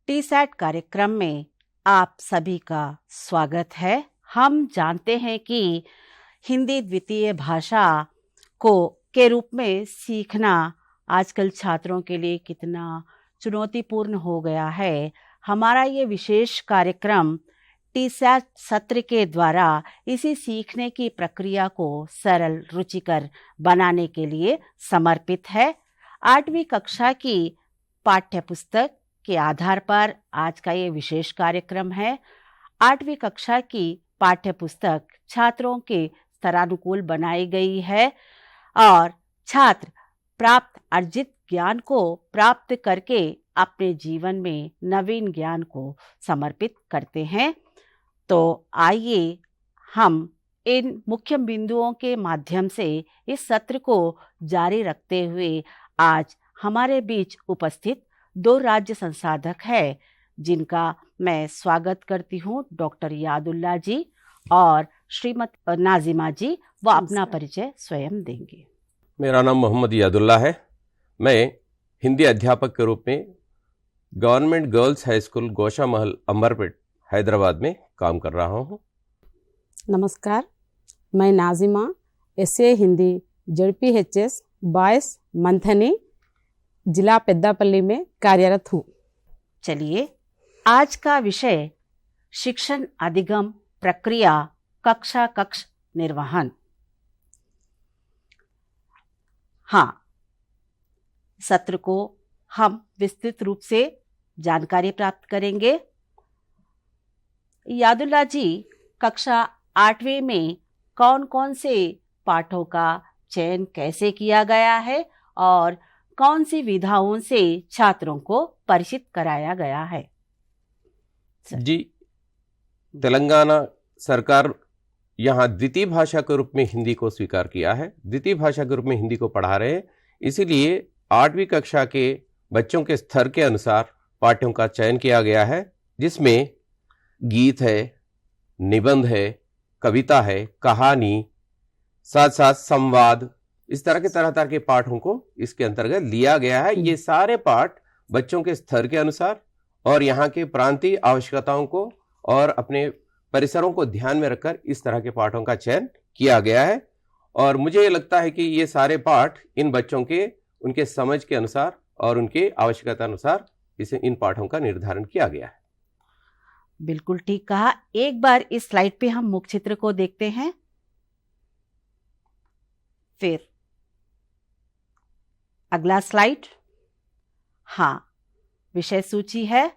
टीसैट कार्यक्रम में आप सभी का स्वागत है। हम जानते हैं कि हिंदी द्वितीय भाषा के रूप में सीखना आजकल छात्रों के लिए कितना चुनौतीपूर्ण हो गया है। हमारा ये विशेष कार्यक्रम टीसैट सत्र के द्वारा इसी सीखने की प्रक्रिया को सरल, रुचिकर बनाने के लिए समर्पित है। 8वीं कक्षा की पाठ्यपुस्तक के आधार पर आज का ये विशेष कार्यक्रम है। 8वीं कक्षा की पाठ्यपुस्तक छात्रों के स्तरानुकूल बनाई गई है और छात्र प्राप्त अर्जित ज्ञान को प्राप्त करके अपने जीवन में नवीन ज्ञान को समर्पित करते हैं। तो आइए हम इन मुख्य बिंदुओं के माध्यम से इस सत्र को जारी रखते हुए आज हमारे बीच उपस्थित 2 राज्य संसाधक हैं, जिनका मैं स्वागत करती हूँ। डॉक्टर यादुल्ला जी और श्रीमती नाजिमा जी, वो अपना परिचय स्वयं देंगे। मेरा नाम मोहम्मद यादुल्ला है। मैं हिंदी अध्यापक के रूप में गवर्नमेंट गर्ल्स हाई स्कूल गोशा महल अंबरपेट हैदराबाद में काम कर रहा हूँ। नमस्कार, मैं Nazima SA Hindi JPHS boys Manthani जिला पेद्दापल्ली में कार्यरत हूँ। चलिए, आज का विषय शिक्षण अधिगम प्रक्रिया कक्षा कक्ष निर्वहन। हाँ, सत्र को हम विस्तृत रूप से जानकारी प्राप्त करेंगे। यादुल्ला जी, कक्षा 8वीं में कौन कौन से पाठों का चयन कैसे किया गया है और कौन सी विधाओं से छात्रों को परिचित कराया गया है? जी, तेलंगाना सरकार यहाँ द्वितीय भाषा के रूप में हिंदी को स्वीकार किया है। द्वितीय भाषा के रूप में हिंदी को पढ़ा रहे हैं, इसीलिए 8वीं कक्षा के बच्चों के स्तर के अनुसार पाठ्यों का चयन किया गया है, जिसमें गीत है, निबंध है, कविता है, कहानी, साथ साथ संवाद, इस तरह के पाठों को इसके अंतर्गत लिया गया है। ये सारे पाठ बच्चों के स्तर के अनुसार और यहाँ के प्रांतीय आवश्यकताओं को और अपने परिसरों को ध्यान में रखकर इस तरह के पाठों का चयन किया गया है। और मुझे ये लगता है कि ये सारे पाठ इन बच्चों के उनके समझ के अनुसार और उनके आवश्यकता अनुसार इन पाठों का निर्धारण किया गया है। बिल्कुल ठीक कहा। एक बार इस स्लाइड पे हम मुख्य चित्र को देखते हैं। फिर अगला स्लाइड। हाँ, विषय सूची है।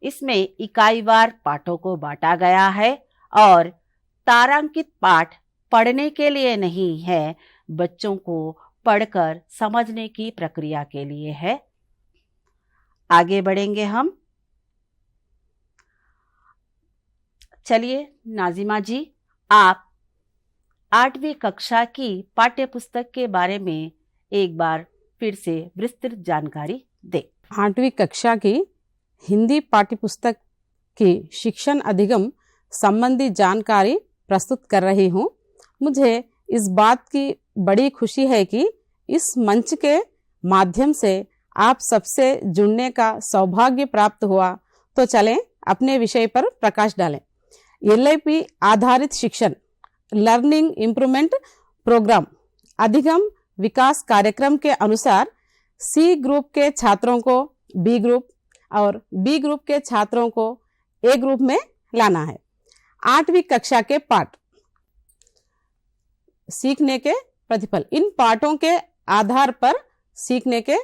इसमें इकाईवार पाठों को बांटा गया है और तारांकित पाठ पढ़ने के लिए नहीं है, बच्चों को पढ़कर समझने की प्रक्रिया के लिए है। आगे बढ़ेंगे हम। चलिए नाजिमा जी, आप 8वीं कक्षा की पाठ्यपुस्तक के बारे में एक बार फिर से विस्तृत जानकारी दें। 8वीं कक्षा की हिंदी पाठ्यपुस्तक की शिक्षण अधिगम संबंधी जानकारी प्रस्तुत कर रही हूँ। मुझे इस बात की बड़ी खुशी है कि इस मंच के माध्यम से आप सबसे जुड़ने का सौभाग्य प्राप्त हुआ। तो चलें अपने विषय पर प्रकाश डालें। LIP आधारित शिक्षण, लर्निंग इम्प्रूवमेंट प्रोग्राम अधिगम विकास कार्यक्रम के अनुसार C ग्रुप के छात्रों को B ग्रुप और B ग्रुप के छात्रों को A ग्रुप में लाना है। 8वीं कक्षा के पाठ सीखने के प्रतिफल, इन पाठों के आधार पर सीखने के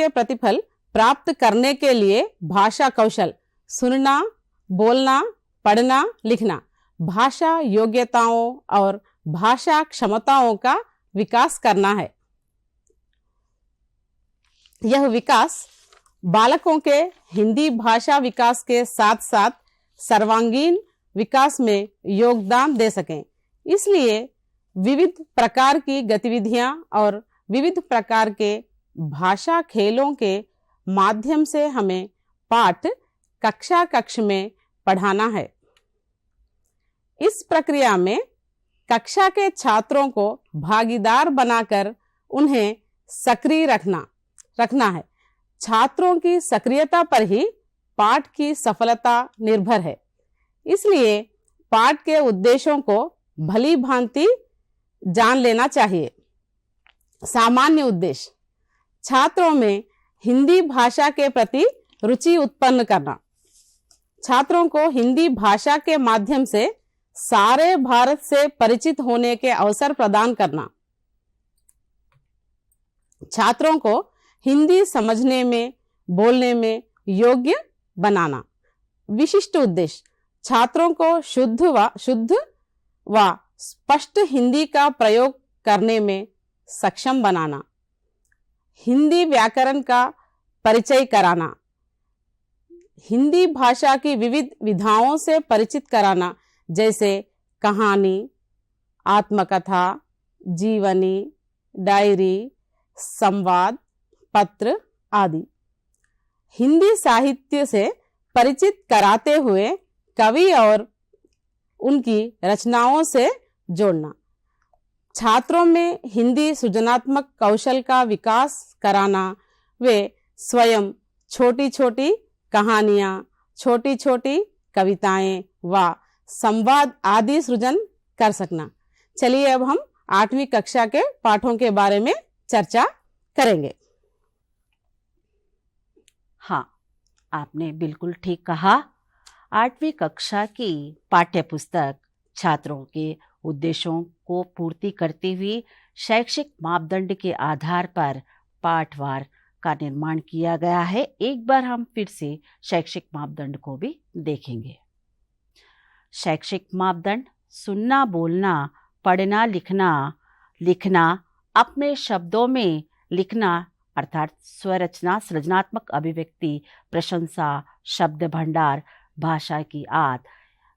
प्रतिफल प्राप्त करने के लिए भाषा कौशल, सुनना, बोलना, पढ़ना, लिखना, भाषा योग्यताओं और भाषा क्षमताओं का विकास करना है। यह विकास बालकों के हिंदी भाषा विकास के साथ साथ सर्वांगीण विकास में योगदान दे सकें। इसलिए विविध प्रकार की गतिविधियां और विविध प्रकार के भाषा खेलों के माध्यम से हमें पाठ कक्षा कक्ष में पढ़ाना है। इस प्रक्रिया में कक्षा के छात्रों को भागीदार बनाकर उन्हें सक्रिय रखना, रखना है। छात्रों की सक्रियता पर ही पाठ की सफलता निर्भर है। इसलिए पाठ के उद्देश्यों को भली भांति जान लेना चाहिए। सामान्य उद्देश्य: छात्रों में हिंदी भाषा के प्रति रुचि उत्पन्न करना, छात्रों को हिंदी भाषा के माध्यम से सारे भारत से परिचित होने के अवसर प्रदान करना, छात्रों को हिंदी समझने में, बोलने में योग्य बनाना। विशिष्ट उद्देश्य: छात्रों को शुद्ध व स्पष्ट हिंदी का प्रयोग करने में सक्षम बनाना, हिंदी व्याकरण का परिचय कराना, हिंदी भाषा की विविध विधाओं से परिचित कराना, जैसे कहानी, आत्मकथा, जीवनी, डायरी, संवाद, पत्र आदि। हिंदी साहित्य से परिचित कराते हुए कवि और उनकी रचनाओं से जोड़ना, छात्रों में हिंदी सृजनात्मक कौशल का विकास कराना, वे स्वयं छोटी छोटी कहानियाँ, छोटी छोटी कविताएं व संवाद आदि सृजन कर सकना। चलिए अब हम 8वीं कक्षा के पाठों के बारे में चर्चा करेंगे। हाँ, आपने बिल्कुल ठीक कहा। 8वीं कक्षा की पाठ्य पुस्तक छात्रों के उद्देश्यों को पूर्ति करती हुई शैक्षिक मापदंड के आधार पर पाठवार का निर्माण किया गया है। एक बार हम फिर से शैक्षिक मापदंड को भी देखेंगे। शैक्षिक मापदंड: सुनना, बोलना, पढ़ना, लिखना, अपने शब्दों में लिखना अर्थात स्वरचना, सृजनात्मक अभिव्यक्ति, प्रशंसा, शब्द भंडार, भाषा की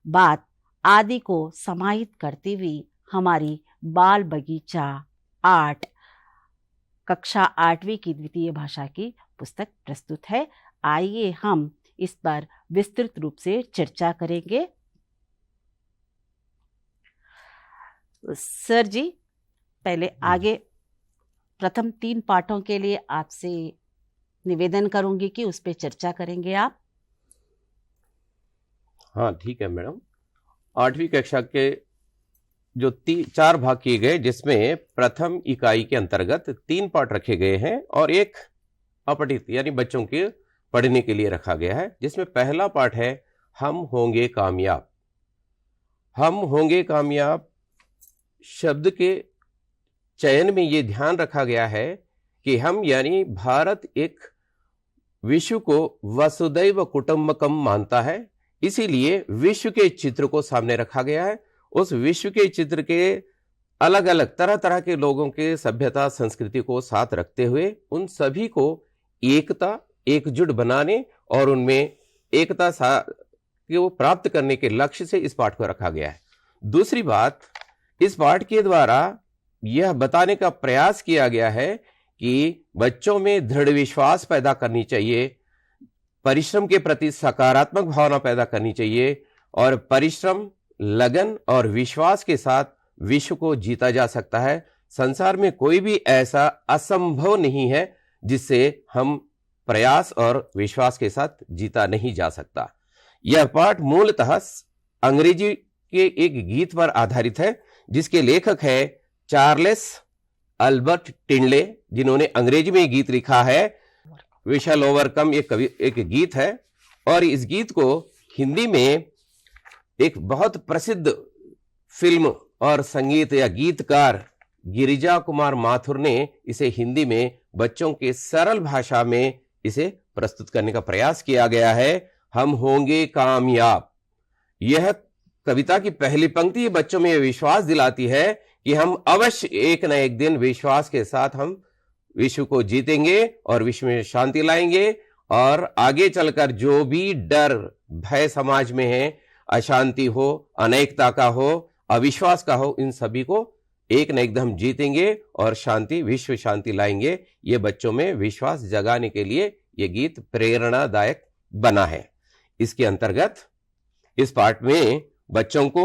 बात आदि को समाहित करती हुई हमारी बाल बगीचा 8 कक्षा 8वीं की द्वितीय भाषा की पुस्तक प्रस्तुत है। आइए हम इस पर विस्तृत रूप से चर्चा करेंगे। सर जी, पहले आगे प्रथम 3 पाठों के लिए आपसे निवेदन करूंगी कि उस पर चर्चा करेंगे आप। हाँ, ठीक है मैडम। 8वीं कक्षा के जो 4 भाग किए गए, जिसमें प्रथम इकाई के अंतर्गत 3 पाठ रखे गए हैं और एक अपठित यानी बच्चों के पढ़ने के लिए रखा गया है, जिसमें पहला पाठ है हम होंगे कामयाब। हम होंगे कामयाब शब्द के चयन में ये ध्यान रखा गया है कि हम यानी भारत एक विश्व को वसुदैव कुटुंबकम मानता है, इसीलिए विश्व के चित्र को सामने रखा गया है। उस विश्व के चित्र के अलग अलग तरह तरह के लोगों के सभ्यता संस्कृति को साथ रखते हुए उन सभी को एकता एकजुट बनाने और उनमें एकता को प्राप्त करने के लक्ष्य से इस पाठ को रखा गया है। दूसरी बात, इस पाठ के द्वारा यह बताने का प्रयास किया गया है कि बच्चों में दृढ़ विश्वास पैदा करनी चाहिए, परिश्रम के प्रति सकारात्मक भावना पैदा करनी चाहिए और परिश्रम, लगन और विश्वास के साथ विश्व को जीता जा सकता है। संसार में कोई भी ऐसा असंभव नहीं है जिससे हम प्रयास और विश्वास के साथ जीता नहीं जा सकता। यह पाठ मूलतः अंग्रेजी के एक गीत पर आधारित है, जिसके लेखक है चार्ल्स अल्बर्ट टिंडले, जिन्होंने अंग्रेजी में गीत लिखा है। वी शैल ओवरकम एक गीत है और इस गीत को हिंदी में एक बहुत प्रसिद्ध फिल्म और संगीत या गीतकार गिरिजा कुमार माथुर ने इसे हिंदी में बच्चों के सरल भाषा में इसे प्रस्तुत करने का प्रयास किया गया है। हम होंगे कामयाब। यह कविता की पहली पंक्ति बच्चों में विश्वास दिलाती है कि हम अवश्य एक न एक दिन विश्वास के साथ हम विश्व को जीतेंगे और विश्व में शांति लाएंगे और आगे चलकर जो भी डर भय समाज में है, अशांति हो, अनेकता का हो, अविश्वास का हो, इन सभी को एक न एक दिन हम जीतेंगे और शांति, विश्व शांति लाएंगे। ये बच्चों में विश्वास जगाने के लिए ये गीत प्रेरणादायक बना है। इसके अंतर्गत इस पाठ में बच्चों को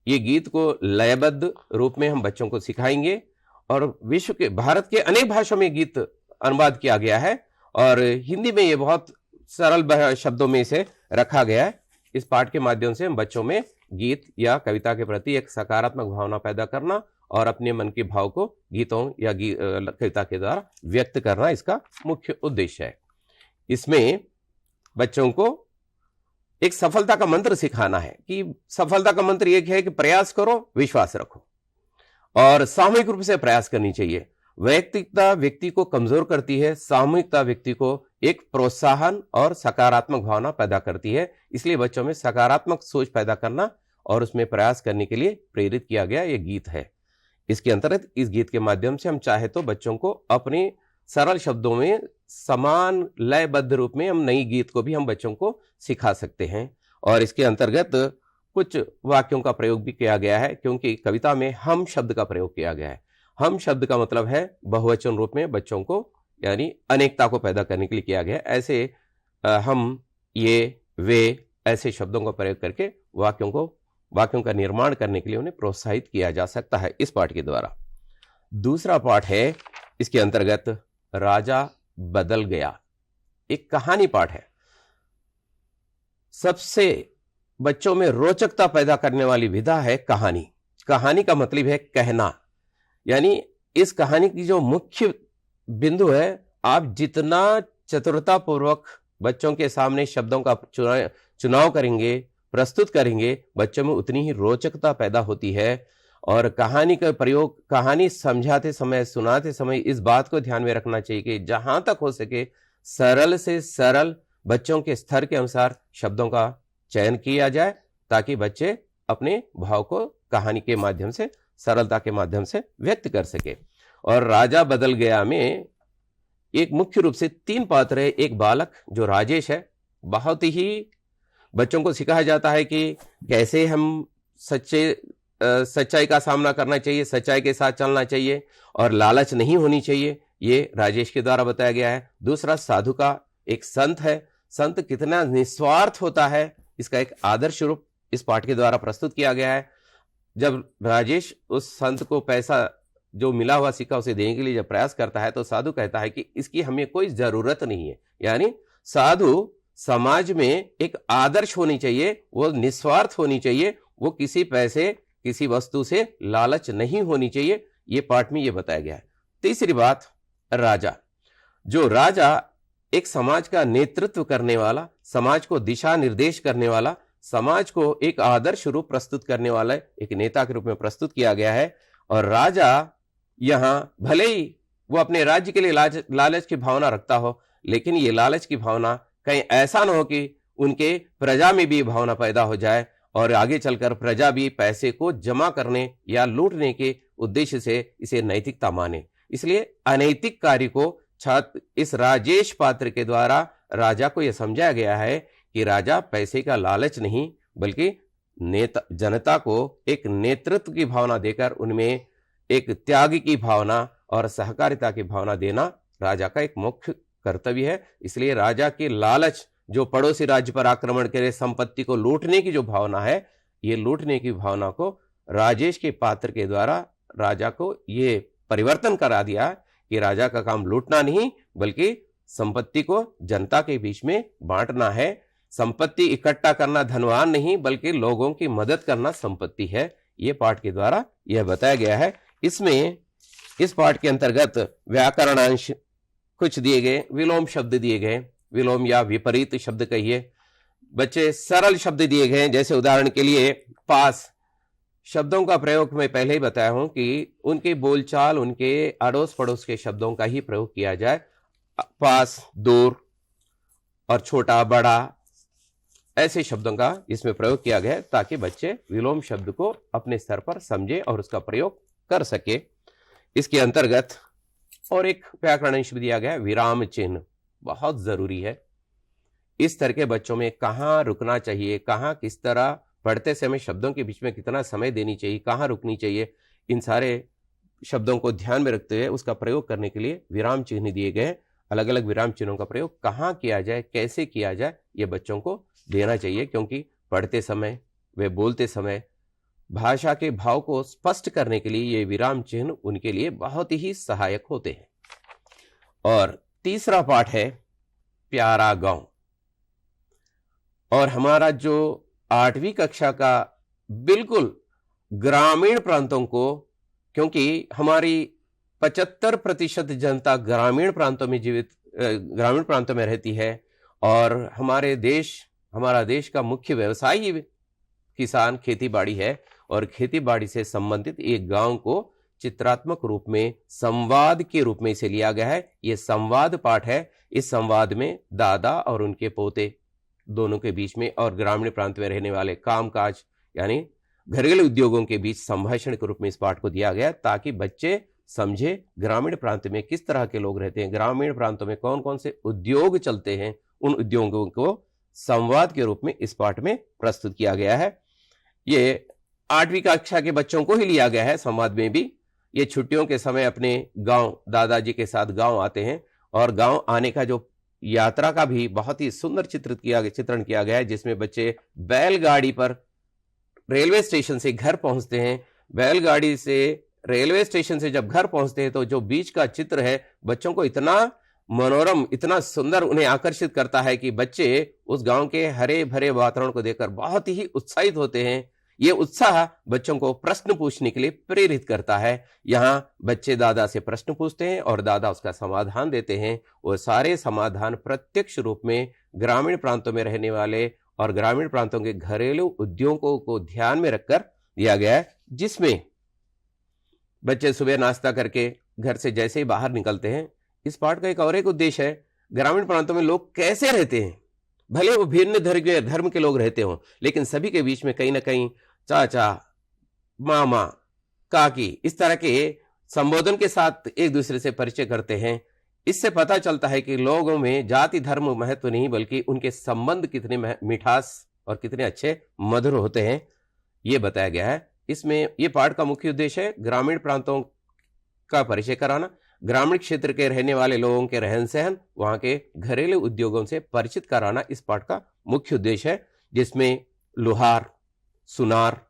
ये गीत को लयबद्ध रूप में हम बच्चों को सिखाएंगे और विश्व के भारत के अनेक भाषाओं में गीत अनुवाद किया गया है और हिंदी में ये बहुत सरल शब्दों में इसे रखा गया है। इस पाठ के माध्यम से हम बच्चों में गीत या कविता के प्रति एक सकारात्मक भावना पैदा करना और अपने मन के भाव को गीतों या कविता के द्वारा व्यक्त करना इसका मुख्य उद्देश्य है। इसमें बच्चों को एक सफलता का मंत्र सिखाना है कि सफलता का मंत्र एक है कि प्रयास करो, विश्वास रखो और सामूहिक रूप से प्रयास करनी चाहिए। वैयक्तिकता व्यक्ति को कमजोर करती है, सामूहिकता व्यक्ति को एक प्रोत्साहन और सकारात्मक भावना पैदा करती है। इसलिए बच्चों में सकारात्मक सोच पैदा करना और उसमें प्रयास करने के लिए प्रेरित किया गया ये गीत है। इसके अंतर्गत इस गीत के माध्यम से हम चाहे तो बच्चों को अपने सरल शब्दों में समान लयबद्ध रूप में हम नई गीत को भी हम बच्चों को सिखा सकते हैं। और इसके अंतर्गत कुछ वाक्यों का प्रयोग भी किया गया है, क्योंकि कविता में हम शब्द का प्रयोग किया गया है। हम शब्द का मतलब है बहुवचन रूप में बच्चों को यानी अनेकता को पैदा करने के लिए किया गया है। ऐसे हम, ये, वे ऐसे शब्दों का प्रयोग करके वाक्यों का निर्माण करने के लिए उन्हें प्रोत्साहित किया जा सकता है इस पाठ के द्वारा। दूसरा पाठ है, इसके अंतर्गत राजा बदल गया, एक कहानी पाठ है। सबसे बच्चों में रोचकता पैदा करने वाली विधा है कहानी। कहानी का मतलब है कहना, यानी इस कहानी की जो मुख्य बिंदु है, आप जितना चतुरता पूर्वक बच्चों के सामने शब्दों का चुनाव करेंगे, प्रस्तुत करेंगे, बच्चों में उतनी ही रोचकता पैदा होती है। और कहानी का प्रयोग, कहानी समझाते समय, सुनाते समय इस बात को ध्यान में रखना चाहिए कि जहां तक हो सके सरल से सरल बच्चों के स्तर के अनुसार शब्दों का चयन किया जाए, ताकि बच्चे अपने भाव को कहानी के माध्यम से, सरलता के माध्यम से व्यक्त कर सके। और राजा बदल गया में एक मुख्य रूप से 3 पात्र है। एक बालक जो राजेश है, बहुत ही बच्चों को सिखाया जाता है कि कैसे हम सच्चाई का सामना करना चाहिए, सच्चाई के साथ चलना चाहिए और लालच नहीं होनी चाहिए, ये राजेश के द्वारा बताया गया है। दूसरा साधु का एक संत है, संत कितना निस्वार्थ होता है, इसका एक आदर्श रूप इस पाठ के द्वारा प्रस्तुत किया गया है। जब राजेश उस संत को पैसा जो मिला हुआ सिक्का उसे देने के लिए जब प्रयास करता है, तो साधु कहता है कि इसकी हमें कोई जरूरत नहीं है। यानी साधु समाज में एक आदर्श होनी चाहिए, वो निस्वार्थ होनी चाहिए, वो किसी पैसे, किसी वस्तु से लालच नहीं होनी चाहिए, ये पाठ में ये बताया गया है। तीसरी बात, राजा, जो राजा एक समाज का नेतृत्व करने वाला, समाज को दिशा निर्देश करने वाला, समाज को एक आदर्श रूप प्रस्तुत करने वाला एक नेता के रूप में प्रस्तुत किया गया है। और राजा यहां भले ही वो अपने राज्य के लिए लालच की भावना रखता हो, लेकिन ये लालच की भावना कहीं ऐसा ना हो कि उनके प्रजा में भी भावना पैदा हो जाए और आगे चलकर प्रजा भी पैसे को जमा करने या लूटने के उद्देश्य से इसे नैतिकता माने। इसलिए अनैतिक कार्य को इस राजेश पात्र के द्वारा राजा को यह समझाया गया है कि राजा पैसे का लालच नहीं, बल्कि जनता को एक नेतृत्व की भावना देकर उनमें एक त्याग की भावना और सहकारिता की भावना देना राजा का एक मुख्य कर्तव्य है। इसलिए राजा के लालच, जो पड़ोसी राज्य पर आक्रमण करे, संपत्ति को लूटने की जो भावना है, ये लूटने की भावना को राजेश के पात्र के द्वारा राजा को ये परिवर्तन करा दिया कि राजा का काम लूटना नहीं, बल्कि संपत्ति को जनता के बीच में बांटना है। संपत्ति इकट्ठा करना धनवान नहीं, बल्कि लोगों की मदद करना संपत्ति है। ये पाठ के द्वारा यह बताया गया है। इसमें इस पाठ के अंतर्गत व्याकरणांश कुछ दिए गए, विलोम शब्द दिए गए, विलोम या विपरीत शब्द कहिए। बच्चे सरल शब्द दिए गए, जैसे उदाहरण के लिए पास शब्दों का प्रयोग मैं पहले ही बताया हूं कि उनके बोलचाल, उनके अड़ोस पड़ोस के शब्दों का ही प्रयोग किया जाए। पास, दूर और छोटा, बड़ा, ऐसे शब्दों का इसमें प्रयोग किया गया ताकि बच्चे विलोम शब्द को अपने स्तर पर समझे और उसका प्रयोग कर सके। इसके अंतर्गत और एक व्याकरण शब्द दिया गया, विराम चिन्ह, बहुत जरूरी है। इस तरह के बच्चों में कहाँ रुकना चाहिए, कहाँ किस तरह पढ़ते समय शब्दों के बीच में कितना समय देनी चाहिए, कहाँ रुकनी चाहिए, इन सारे शब्दों को ध्यान में रखते हुए उसका प्रयोग करने के लिए विराम चिन्ह दिए गए। अलग अलग विराम चिन्हों का प्रयोग कहाँ किया जाए, कैसे किया जाए, ये बच्चों को देना चाहिए, क्योंकि पढ़ते समय, वे बोलते समय भाषा के भाव को स्पष्ट करने के लिए ये विराम चिन्ह उनके लिए बहुत ही सहायक होते हैं। और तीसरा पाठ है प्यारा गांव। और हमारा जो 8वीं कक्षा का बिल्कुल ग्रामीण प्रांतों को, क्योंकि हमारी 75% जनता ग्रामीण प्रांतों में रहती है और हमारा देश का मुख्य व्यवसाय ही किसान खेती बाड़ी है, और खेती बाड़ी से संबंधित एक गांव को चित्रात्मक रूप में संवाद के रूप में इसे लिया गया है। यह संवाद पाठ है। इस संवाद में दादा और उनके पोते दोनों के बीच में और ग्रामीण प्रांत में रहने वाले कामकाज यानी घरेलू उद्योगों के बीच संभाषण के रूप में इस पाठ को दिया गया, ताकि बच्चे समझे ग्रामीण प्रांत में किस तरह के लोग रहते हैं, ग्रामीण प्रांतों में कौन कौन से उद्योग चलते हैं, उन उद्योगों को संवाद के रूप में इस पाठ में प्रस्तुत किया गया है। ये 8वीं कक्षा के बच्चों को ही लिया गया है। संवाद में भी ये छुट्टियों के समय अपने गांव दादाजी के साथ गांव आते हैं, और गांव आने का जो यात्रा का भी बहुत ही सुंदर चित्रण किया गया है, जिसमें बच्चे बैलगाड़ी पर रेलवे स्टेशन से घर पहुंचते हैं। बैलगाड़ी से रेलवे स्टेशन से जब घर पहुंचते हैं तो जो बीच का चित्र है बच्चों को इतना मनोरम, इतना सुंदर उन्हें आकर्षित करता है कि बच्चे उस गांव के हरे भरे वातावरण को देखकर बहुत ही उत्साहित होते हैं। ये उत्साह बच्चों को प्रश्न पूछने के लिए प्रेरित करता है। यहाँ बच्चे दादा से प्रश्न पूछते हैं और दादा उसका समाधान देते हैं। वो सारे समाधान प्रत्यक्ष रूप में ग्रामीण प्रांतों में रहने वाले और ग्रामीण प्रांतों के घरेलू उद्योगों को ध्यान में रखकर दिया गया है, जिसमें बच्चे सुबह नाश्ता करके घर से जैसे ही बाहर निकलते हैं। इस पाठ का एक उद्देश्य है, ग्रामीण प्रांतों में लोग कैसे रहते हैं। भले वो भिन्न धर्म के लोग रहते हों, लेकिन सभी के बीच में कहीं ना कहीं चाचा, मामा, काकी इस तरह के संबोधन के साथ एक दूसरे से परिचय करते हैं। इससे पता चलता है कि लोगों में जाति धर्म महत्व नहीं, बल्कि उनके संबंध कितने मिठास और कितने अच्छे मधुर होते हैं, ये बताया गया है। इसमें ये पाठ का मुख्य उद्देश्य है ग्रामीण प्रांतों का परिचय कराना, ग्रामीण क्षेत्र के रहने वाले लोगों के रहन सहन, वहां के घरेलू उद्योगों से परिचित कराना इस पाठ का मुख्य उद्देश्य है। जिसमें लुहार, सुनार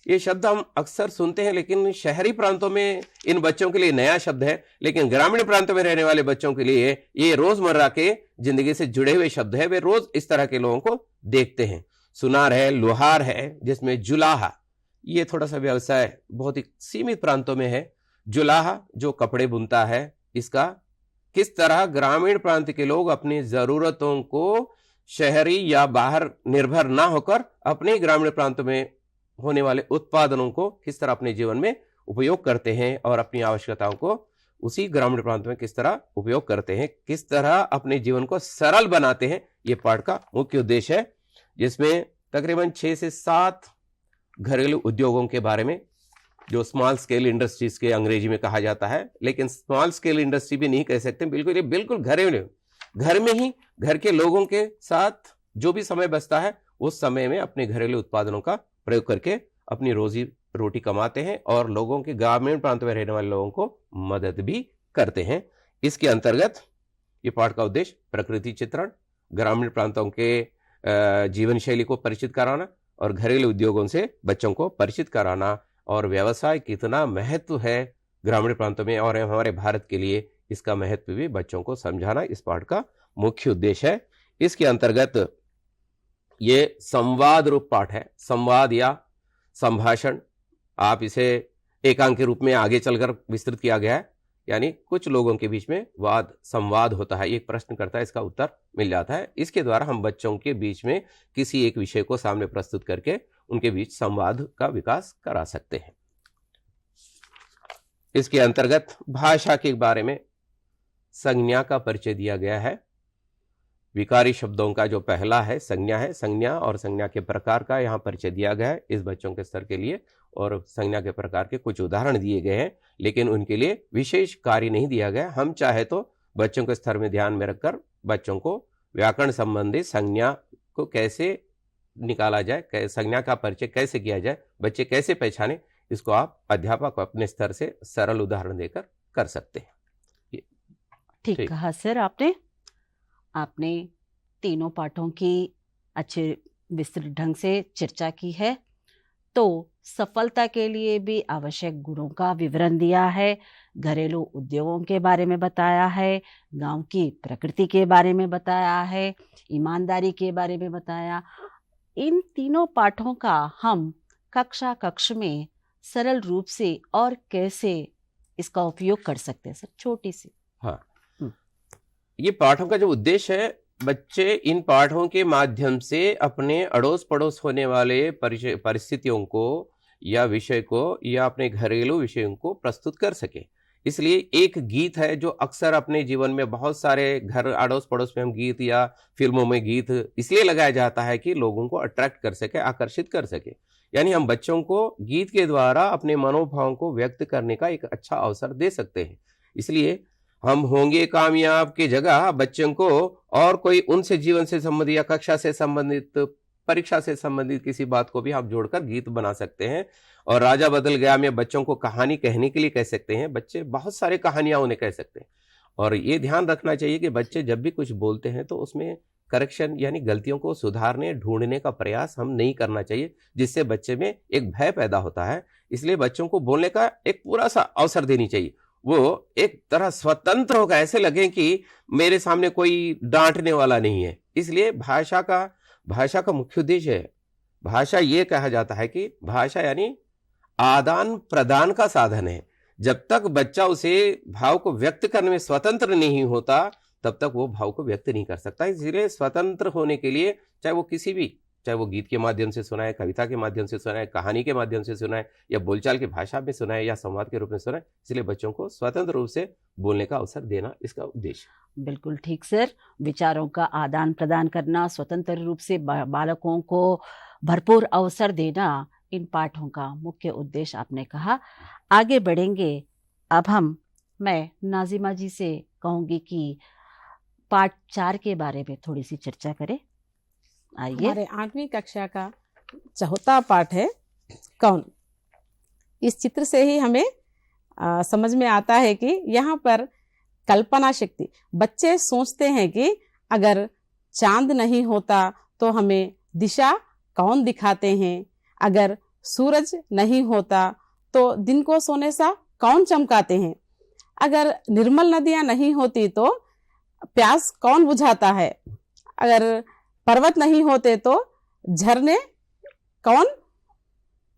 ये शब्द हम अक्सर सुनते हैं, लेकिन शहरी प्रांतों में इन बच्चों के लिए नया शब्द है, लेकिन ग्रामीण प्रांतों में रहने वाले बच्चों के लिए ये रोजमर्रा के जिंदगी से जुड़े हुए शब्द है। वे रोज इस तरह के लोगों को देखते हैं। सुनार है, लुहार है, जिसमें जुलाहा, ये थोड़ा सा व्यवसाय बहुत ही सीमित प्रांतों में है। जुलाहा जो कपड़े बुनता है, इसका किस तरह ग्रामीण प्रांत के लोग अपनी जरूरतों को शहरी या बाहर निर्भर ना होकर अपने ग्रामीण प्रांतों में होने वाले उत्पादनों को किस तरह अपने जीवन में उपयोग करते हैं और अपनी आवश्यकताओं को उसी ग्रामीण प्रांत में किस तरह उपयोग करते हैं, किस तरह अपने जीवन को सरल बनाते हैं, ये पाठ का मुख्य उद्देश्य है। जिसमें तकरीबन 6 से 7 घरेलू उद्योगों के बारे में, जो स्मॉल स्केल इंडस्ट्रीज के अंग्रेजी में कहा जाता है, लेकिन स्मॉल स्केल इंडस्ट्री भी नहीं कह सकते, बिल्कुल ये बिल्कुल घरेलू, घर में ही घर के लोगों के साथ जो भी समय बचता है उस समय में अपने घरेलू उत्पादनों का प्रयोग करके अपनी रोजी रोटी कमाते हैं और लोगों के ग्रामीण प्रांत में रहने वाले लोगों को मदद भी करते हैं। इसके अंतर्गत ये पाठ का उद्देश्य प्रकृति चित्रण, ग्रामीण प्रांतों के जीवन शैली को परिचित कराना और घरेलू उद्योगों से बच्चों को परिचित कराना, और व्यवसाय कितना महत्व है ग्रामीण प्रांतों में और हमारे भारत के लिए, इसका महत्व भी बच्चों को समझाना इस पाठ का मुख्य उद्देश्य है। इसके अंतर्गत ये संवाद रूप पाठ है। संवाद या संभाषण, आप इसे एकांक के रूप में आगे चलकर विस्तृत किया गया है, यानी कुछ लोगों के बीच में वाद संवाद होता है, एक प्रश्न करता है, इसका उत्तर मिल जाता है। इसके द्वारा हम बच्चों के बीच में किसी एक विषय को सामने प्रस्तुत करके उनके बीच संवाद का विकास करा सकते हैं। इसके अंतर्गत भाषा के बारे में संज्ञा का परिचय दिया गया है। विकारी शब्दों का जो पहला है संज्ञा है, संज्ञा और संज्ञा के प्रकार का यहाँ परिचय दिया गया है इस बच्चों के स्तर के लिए, और संज्ञा के प्रकार के कुछ उदाहरण दिए गए हैं, लेकिन उनके लिए विशेष कार्य नहीं दिया गया। हम चाहे तो बच्चों के स्तर में ध्यान में रखकर बच्चों को व्याकरण संबंधी संज्ञा को कैसे निकाला जाए, संज्ञा का परिचय कैसे किया जाए, बच्चे कैसे पहचाने, इसको आप अध्यापक अपने स्तर से सरल उदाहरण देकर कर सकते हैं। ठीक कहा सर आपने तीनों पाठों की अच्छे विस्तृत ढंग से चर्चा की है। तो सफलता के लिए भी आवश्यक गुणों का विवरण दिया है, घरेलू उद्योगों के बारे में बताया है, गांव की प्रकृति के बारे में बताया है, ईमानदारी के बारे में बताया। इन तीनों पाठों का हम कक्ष में सरल रूप से और कैसे इसका उपयोग कर सकते हैं सर, छोटी सी। हाँ, ये पाठों का जो उद्देश्य है, बच्चे इन पाठों के माध्यम से अपने अड़ोस पड़ोस होने वाले परिस्थितियों को या विषय को या अपने घरेलू विषयों को प्रस्तुत कर सके। इसलिए एक गीत है जो अक्सर अपने जीवन में बहुत सारे घर अड़ोस पड़ोस में हम गीत या फिल्मों में गीत इसलिए लगाया जाता है कि लोगों को अट्रैक्ट कर सके, आकर्षित कर सके। यानी हम बच्चों को गीत के द्वारा अपने मनोभावों को व्यक्त करने का एक अच्छा अवसर दे सकते हैं। इसलिए हम होंगे कामयाब की जगह बच्चों को और कोई उनसे जीवन से संबंधित या कक्षा से संबंधित, परीक्षा से संबंधित किसी बात को भी आप जोड़कर गीत बना सकते हैं। और राजा बदल गया में बच्चों को कहानी कहने के लिए कह सकते हैं। बच्चे बहुत सारे कहानियां उन्हें कह सकते हैं। और ये ध्यान रखना चाहिए कि बच्चे जब भी कुछ बोलते हैं तो उसमें करेक्शन यानी गलतियों को सुधारने ढूंढने का प्रयास हम नहीं करना चाहिए, जिससे बच्चे में एक भय पैदा होता है। इसलिए बच्चों को बोलने का एक पूरा सा अवसर देनी चाहिए। वो एक तरह स्वतंत्र होकर ऐसे लगे कि मेरे सामने कोई डांटने वाला नहीं है। इसलिए भाषा का मुख्य उद्देश्य है, भाषा ये कहा जाता है कि भाषा यानी आदान प्रदान का साधन है। जब तक बच्चा उसे भाव को व्यक्त करने में स्वतंत्र नहीं होता तब तक वो भाव को व्यक्त नहीं कर सकता। इसलिए स्वतंत्र होने के लिए चाहे वो गीत के माध्यम से सुनाए, कविता के माध्यम से सुनाए, कहानी के माध्यम से सुनाए या बोलचाल की भाषा में सुनाए या संवाद के रूप में सुनाए, इसलिए बच्चों को स्वतंत्र रूप से बोलने का अवसर देना इसका उद्देश्य। बिल्कुल ठीक सर, विचारों का आदान प्रदान करना, स्वतंत्र रूप से बालकों को भरपूर अवसर देना, इन पाठों का मुख्य उद्देश्य आपने कहा। आगे बढ़ेंगे। अब मैं नाजिमा जी से कहूँगी कि पाठ 4 के बारे में थोड़ी सी चर्चा करें। आइए। हमारे 8वीं कक्षा का 4था पाठ है कौन। इस चित्र से ही हमें समझ में आता है कि यहाँ पर कल्पना शक्ति, बच्चे सोचते हैं कि अगर चांद नहीं होता तो हमें दिशा कौन दिखाते हैं, अगर सूरज नहीं होता तो दिन को सोने सा कौन चमकाते हैं, अगर निर्मल नदियां नहीं होती तो प्यास कौन बुझाता है, अगर पर्वत नहीं होते तो झरने कौन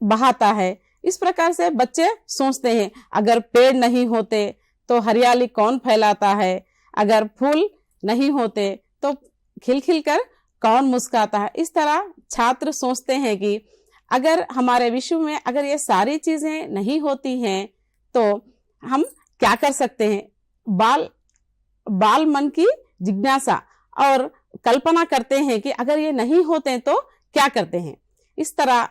बहाता है। इस प्रकार से बच्चे सोचते हैं। अगर पेड़ नहीं होते तो हरियाली कौन फैलाता है, अगर फूल नहीं होते तो खिलखिल कर कौन मुस्कुराता है। इस तरह छात्र सोचते हैं कि अगर हमारे विश्व में अगर ये सारी चीजें नहीं होती हैं तो हम क्या कर सकते हैं। बाल मन की जिज्ञासा और कल्पना करते हैं कि अगर ये नहीं होते तो क्या करते हैं। इस तरह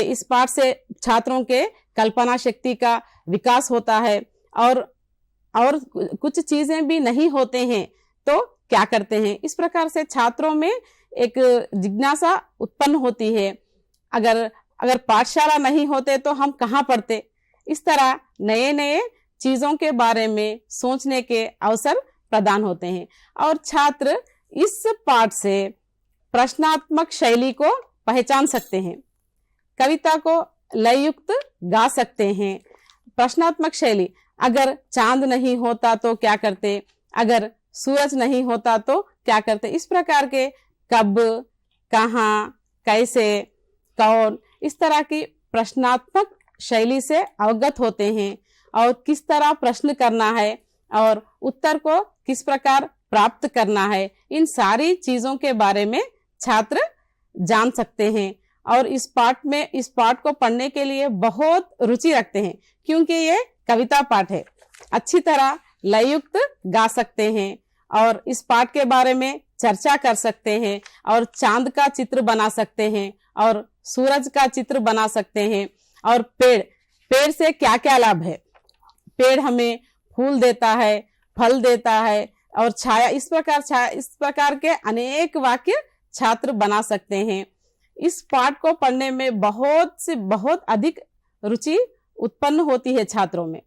इस पाठ से छात्रों के कल्पना शक्ति का विकास होता है। और कुछ चीजें भी नहीं होते हैं तो क्या करते हैं। इस प्रकार से छात्रों में एक जिज्ञासा उत्पन्न होती है। अगर पाठशाला नहीं होते तो हम कहाँ पढ़ते। इस तरह नए नए चीजों के बारे में सोचने के अवसर प्रदान होते हैं। और छात्र इस पाठ से प्रश्नात्मक शैली को पहचान सकते हैं, कविता को लययुक्त गा सकते हैं। प्रश्नात्मक शैली, अगर चांद नहीं होता तो क्या करते, अगर सूरज नहीं होता तो क्या करते। इस प्रकार के कब, कहाँ, कैसे, कौन, इस तरह की प्रश्नात्मक शैली से अवगत होते हैं और किस तरह प्रश्न करना है और उत्तर को किस प्रकार प्राप्त करना है। इन सारी चीजों के बारे में छात्र जान सकते हैं और इस पाठ को पढ़ने के लिए बहुत रुचि रखते हैं, क्योंकि ये कविता पाठ है। अच्छी तरह लययुक्त गा सकते हैं और इस पाठ के बारे में चर्चा कर सकते हैं और चांद का चित्र बना सकते हैं और सूरज का चित्र बना सकते हैं। और पेड़ से क्या क्या लाभ है। पेड़ हमें फूल देता है, फल देता है और छाया। इस प्रकार के अनेक वाक्य छात्र बना सकते हैं। इस पाठ को पढ़ने में बहुत अधिक रुचि उत्पन्न होती है छात्रों में,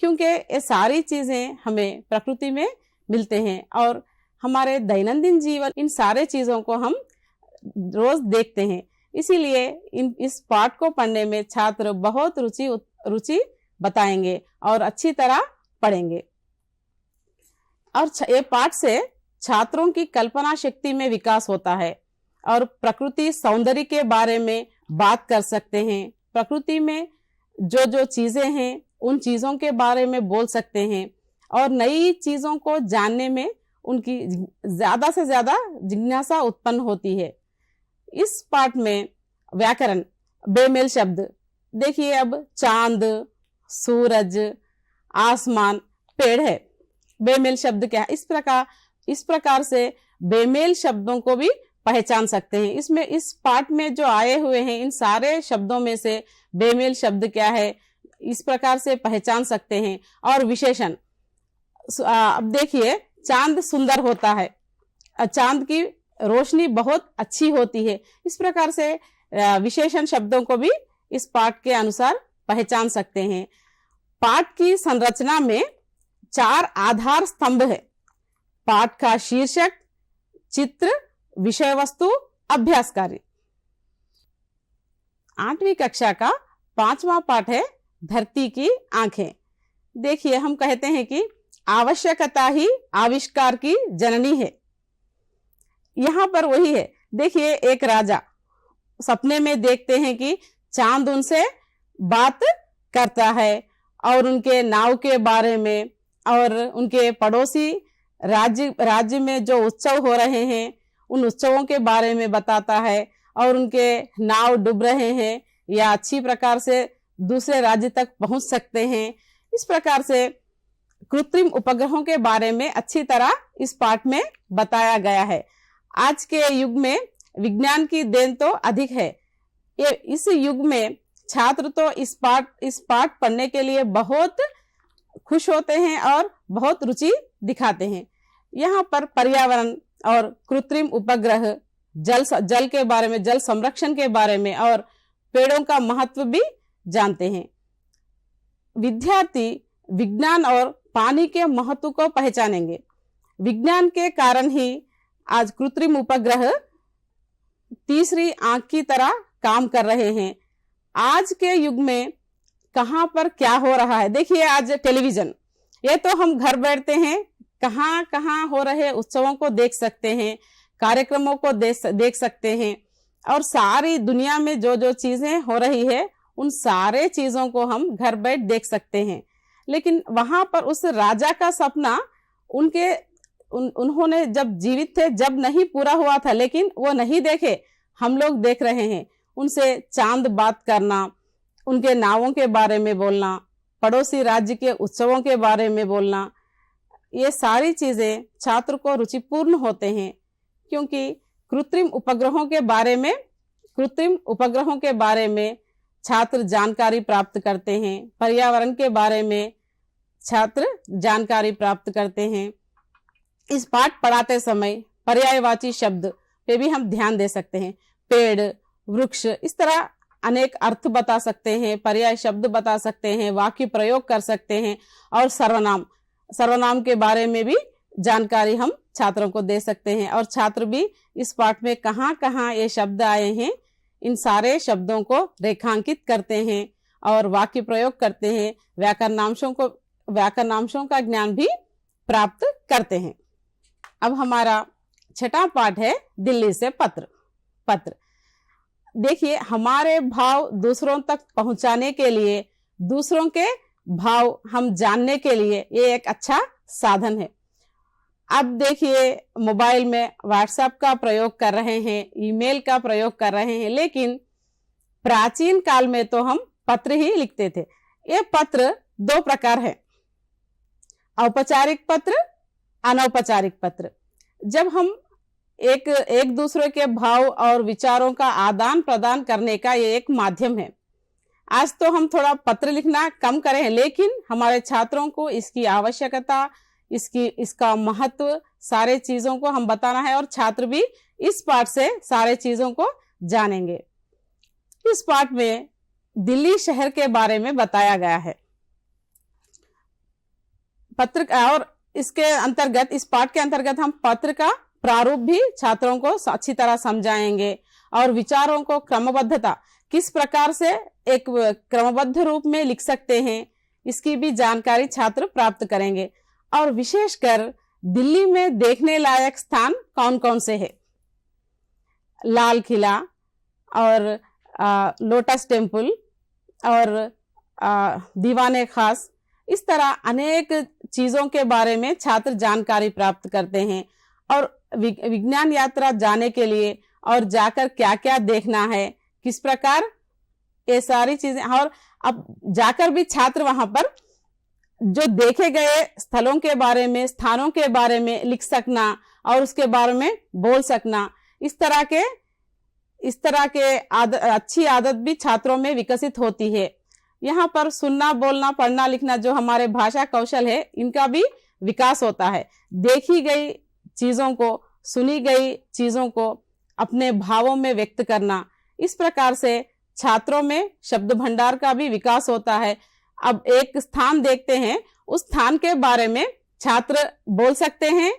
क्योंकि ये सारी चीजें हमें प्रकृति में मिलते हैं और हमारे दैनंदिन जीवन इन सारे चीजों को हम रोज देखते हैं। इसीलिए इस पाठ को पढ़ने में छात्र बहुत रुचि बताएंगे और अच्छी तरह पढ़ेंगे। और ये पाठ से छात्रों की कल्पना शक्ति में विकास होता है और प्रकृति सौंदर्य के बारे में बात कर सकते हैं। प्रकृति में जो जो चीजें हैं उन चीजों के बारे में बोल सकते हैं और नई चीजों को जानने में उनकी ज्यादा से ज्यादा जिज्ञासा उत्पन्न होती है। इस पाठ में व्याकरण, बेमेल शब्द देखिए, अब चांद, सूरज, आसमान, पेड़ है, बेमेल शब्द क्या है, इस प्रकार से बेमेल शब्दों को भी पहचान सकते हैं। इसमें इस पाठ में जो आए हुए हैं इन सारे शब्दों में से बेमेल शब्द क्या है इस प्रकार से पहचान सकते हैं। और विशेषण, अब देखिए चांद सुंदर होता है, चांद की रोशनी बहुत अच्छी होती है, इस प्रकार से विशेषण शब्दों को भी इस पाठ के अनुसार पहचान सकते हैं। पाठ की संरचना में 4 आधार स्तंभ है। पाठ का शीर्षक, चित्र, विषय वस्तु, अभ्यास कार्य। 8वीं कक्षा का 5वां पाठ है धरती की आंखें। देखिए, हम कहते हैं कि आवश्यकता ही आविष्कार की जननी है। यहां पर वही है। देखिए, एक राजा सपने में देखते हैं कि चांद उनसे बात करता है और उनके नाव के बारे में और उनके पड़ोसी राज्य में जो उत्सव हो रहे हैं उन उत्सवों के बारे में बताता है और उनके नाव डूब रहे हैं या अच्छी प्रकार से दूसरे राज्य तक पहुंच सकते हैं। इस प्रकार से कृत्रिम उपग्रहों के बारे में अच्छी तरह इस पाठ में बताया गया है। आज के युग में विज्ञान की देन तो अधिक है। इस युग में छात्र तो इस पाठ पढ़ने के लिए बहुत खुश होते हैं और बहुत रुचि दिखाते हैं। यहाँ पर पर्यावरण और कृत्रिम उपग्रह, जल के बारे में, जल संरक्षण के बारे में और पेड़ों का महत्व भी जानते हैं। विद्यार्थी विज्ञान और पानी के महत्व को पहचानेंगे। विज्ञान के कारण ही आज कृत्रिम उपग्रह तीसरी आंख की तरह काम कर रहे हैं। आज के युग में कहां पर क्या हो रहा है, देखिए आज टेलीविजन, ये तो हम घर बैठते हैं कहां कहां हो रहे उत्सवों को देख सकते हैं, कार्यक्रमों को देख सकते हैं और सारी दुनिया में जो जो चीजें हो रही है उन सारे चीजों को हम घर बैठ देख सकते हैं। लेकिन वहां पर उस राजा का सपना उन्होंने जब जीवित थे जब नहीं पूरा हुआ था, लेकिन वो नहीं देखे, हम लोग देख रहे हैं। उनसे चांद बात करना, उनके नावों के बारे में बोलना, पड़ोसी राज्य के उत्सवों के बारे में बोलना, ये सारी चीजें छात्र को रुचिपूर्ण होते हैं क्योंकि कृत्रिम उपग्रहों के बारे में छात्र जानकारी प्राप्त करते हैं। पर्यावरण के बारे में छात्र जानकारी प्राप्त करते हैं। इस पाठ पढ़ाते समय पर्यायवाची शब्द पे भी हम ध्यान दे सकते हैं। पेड़, वृक्ष, इस तरह अनेक अर्थ बता सकते हैं, पर्याय शब्द बता सकते हैं, वाक्य प्रयोग कर सकते हैं और सर्वनाम के बारे में भी जानकारी हम छात्रों को दे सकते हैं। और छात्र भी इस पाठ में कहाँ कहाँ ये शब्द आए हैं इन सारे शब्दों को रेखांकित करते हैं और वाक्य प्रयोग करते हैं, व्याकरणांशों का ज्ञान भी प्राप्त करते हैं। अब हमारा 6वां पाठ है दिल्ली से पत्र। देखिए, हमारे भाव दूसरों तक पहुंचाने के लिए, दूसरों के भाव हम जानने के लिए ये एक अच्छा साधन है। अब देखिए, मोबाइल में व्हाट्सएप का प्रयोग कर रहे हैं, ईमेल का प्रयोग कर रहे हैं, लेकिन प्राचीन काल में तो हम पत्र ही लिखते थे। ये पत्र 2 प्रकार है, औपचारिक पत्र, अनौपचारिक पत्र। जब हम एक दूसरे के भाव और विचारों का आदान प्रदान करने का ये एक माध्यम है। आज तो हम थोड़ा पत्र लिखना कम करे हैं, लेकिन हमारे छात्रों को इसकी आवश्यकता, इसका महत्व, सारे चीजों को हम बताना है और छात्र भी इस पाठ से सारे चीजों को जानेंगे। इस पाठ में दिल्ली शहर के बारे में बताया गया है। पत्र और इसके अंतर्गत, इस पाठ के अंतर्गत हम पत्र का प्रारूप भी छात्रों को अच्छी तरह समझाएंगे और विचारों को क्रमबद्धता किस प्रकार से एक क्रमबद्ध रूप में लिख सकते हैं, इसकी भी जानकारी छात्र प्राप्त करेंगे। और विशेषकर दिल्ली में देखने लायक स्थान कौन कौन से हैं? लाल किला और लोटस टेम्पल और दीवाने खास, इस तरह अनेक चीजों के बारे में छात्र जानकारी प्राप्त करते हैं। और विज्ञान यात्रा जाने के लिए और जाकर क्या क्या देखना है, किस प्रकार, ये सारी चीजें। और अब जाकर भी छात्र वहां पर जो देखे गए स्थलों के बारे में, स्थानों के बारे में लिख सकना और उसके बारे में बोल सकना, इस तरह के अच्छी आदत भी छात्रों में विकसित होती है। यहाँ पर सुनना, बोलना, पढ़ना, लिखना जो हमारे भाषा कौशल है, इनका भी विकास होता है। देखी गई चीजों को, सुनी गई चीजों को अपने भावों में व्यक्त करना, इस प्रकार से छात्रों में शब्द भंडार का भी विकास होता है। अब एक स्थान देखते हैं, उस स्थान के बारे में छात्र बोल सकते हैं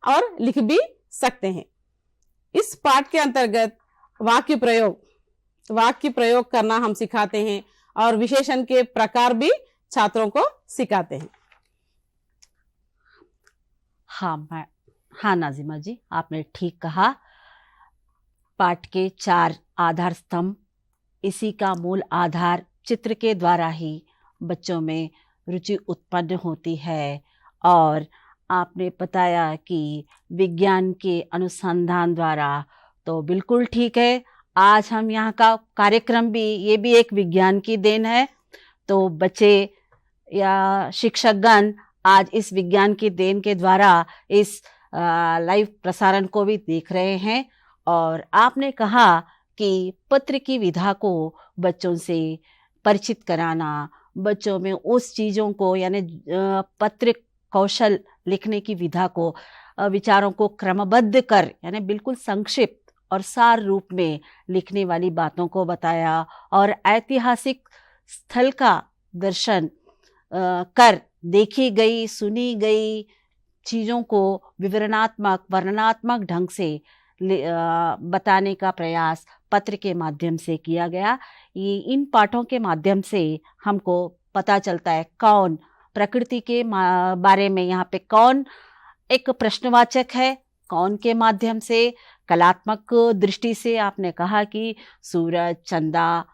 और लिख भी सकते हैं। इस पाठ के अंतर्गत वाक्य प्रयोग करना हम सिखाते हैं और विशेषण के प्रकार भी छात्रों को सिखाते हैं। हाँ नाजिमा जी, आपने ठीक कहा। पाठ के 4 आधार स्तंभ, इसी का मूल आधार चित्र के द्वारा ही बच्चों में रुचि उत्पन्न होती है। और आपने बताया कि विज्ञान के अनुसंधान द्वारा, तो बिल्कुल ठीक है। आज हम यहाँ का कार्यक्रम भी, ये भी एक विज्ञान की देन है। तो बच्चे या शिक्षकगण आज इस विज्ञान की देन के द्वारा इस लाइव प्रसारण को भी देख रहे हैं। और आपने कहा कि पत्र की विधा को बच्चों से परिचित कराना, बच्चों में उस चीज़ों को, यानी पत्र कौशल लिखने की विधा को, विचारों को क्रमबद्ध कर, यानी बिल्कुल संक्षिप्त और सार रूप में लिखने वाली बातों को बताया। और ऐतिहासिक स्थल का दर्शन कर देखी गई, सुनी गई चीज़ों को विवरणात्मक, वर्णनात्मक ढंग से बताने का प्रयास पत्र के माध्यम से किया गया। ये इन पाठों के माध्यम से हमको पता चलता है कौन प्रकृति के बारे में, यहाँ पे कौन एक प्रश्नवाचक है, कौन के माध्यम से कलात्मक दृष्टि से आपने कहा कि सूरज, चंदा,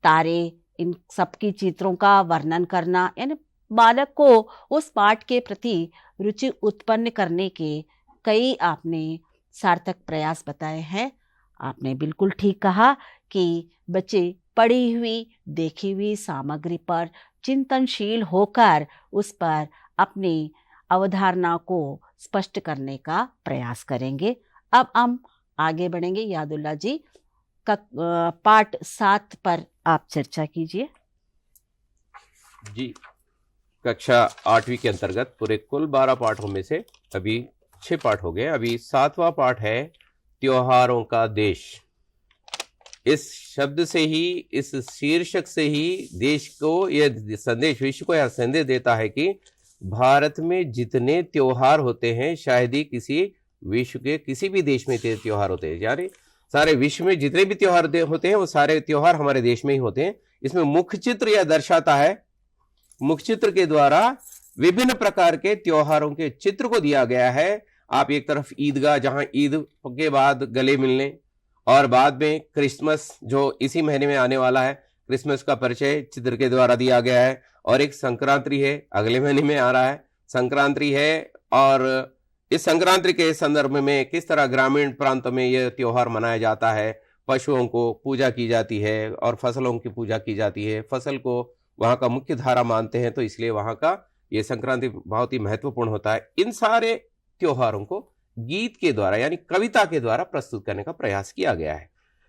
तारे, इन सब की चित्रों का वर्णन करना, यानी बालक को उस पाठ के प्रति रुचि उत्पन्न करने के कई आपने सार्थक प्रयास बताए हैं। आपने बिल्कुल ठीक कहा कि बच्चे पढ़ी हुई, देखी हुई सामग्री पर चिंतनशील होकर उस पर अपनी अवधारणा को स्पष्ट करने का प्रयास करेंगे। अब हम आगे बढ़ेंगे। यादुल्ला जी, पाठ 7 पर आप चर्चा कीजिए। जी, कक्षा 8वीं के अंतर्गत पूरे कुल 12 पाठों में से अभी 6 पाठ हो गए। अभी 7वां पाठ है त्योहारों का देश। इस शब्द से ही, इस शीर्षक से ही देश को यह संदेश, विश्व को यह संदेश देता है कि भारत में जितने त्योहार होते हैं, शायद ही किसी विश्व के किसी भी देश में त्योहार होते हैं। यानी सारे विश्व में जितने भी त्योहार होते हैं वो सारे त्योहार हमारे देश में ही होते हैं। इसमें मुख्य चित्र यह दर्शाता है, मुख्य चित्र के द्वारा विभिन्न प्रकार के त्योहारों के चित्र को दिया गया है। आप एक तरफ ईदगाह, जहां ईद के बाद गले मिलने, और बाद में क्रिसमस जो इसी महीने में आने वाला है, क्रिसमस का परिचय चित्र के द्वारा दिया गया है। और एक संक्रांति है, अगले महीने में आ रहा है, संक्रांति है। और इस संक्रांति के संदर्भ में किस तरह ग्रामीण प्रांतों में यह त्योहार मनाया जाता है, पशुओं को पूजा की जाती है और फसलों की पूजा की जाती है। फसल को वहां का मुख्य धारा मानते हैं, तो इसलिए वहां का ये संक्रांति बहुत ही महत्वपूर्ण होता है। इन सारे त्योहारों को गीत के द्वारा, यानी कविता के द्वारा प्रस्तुत करने का प्रयास किया गया है।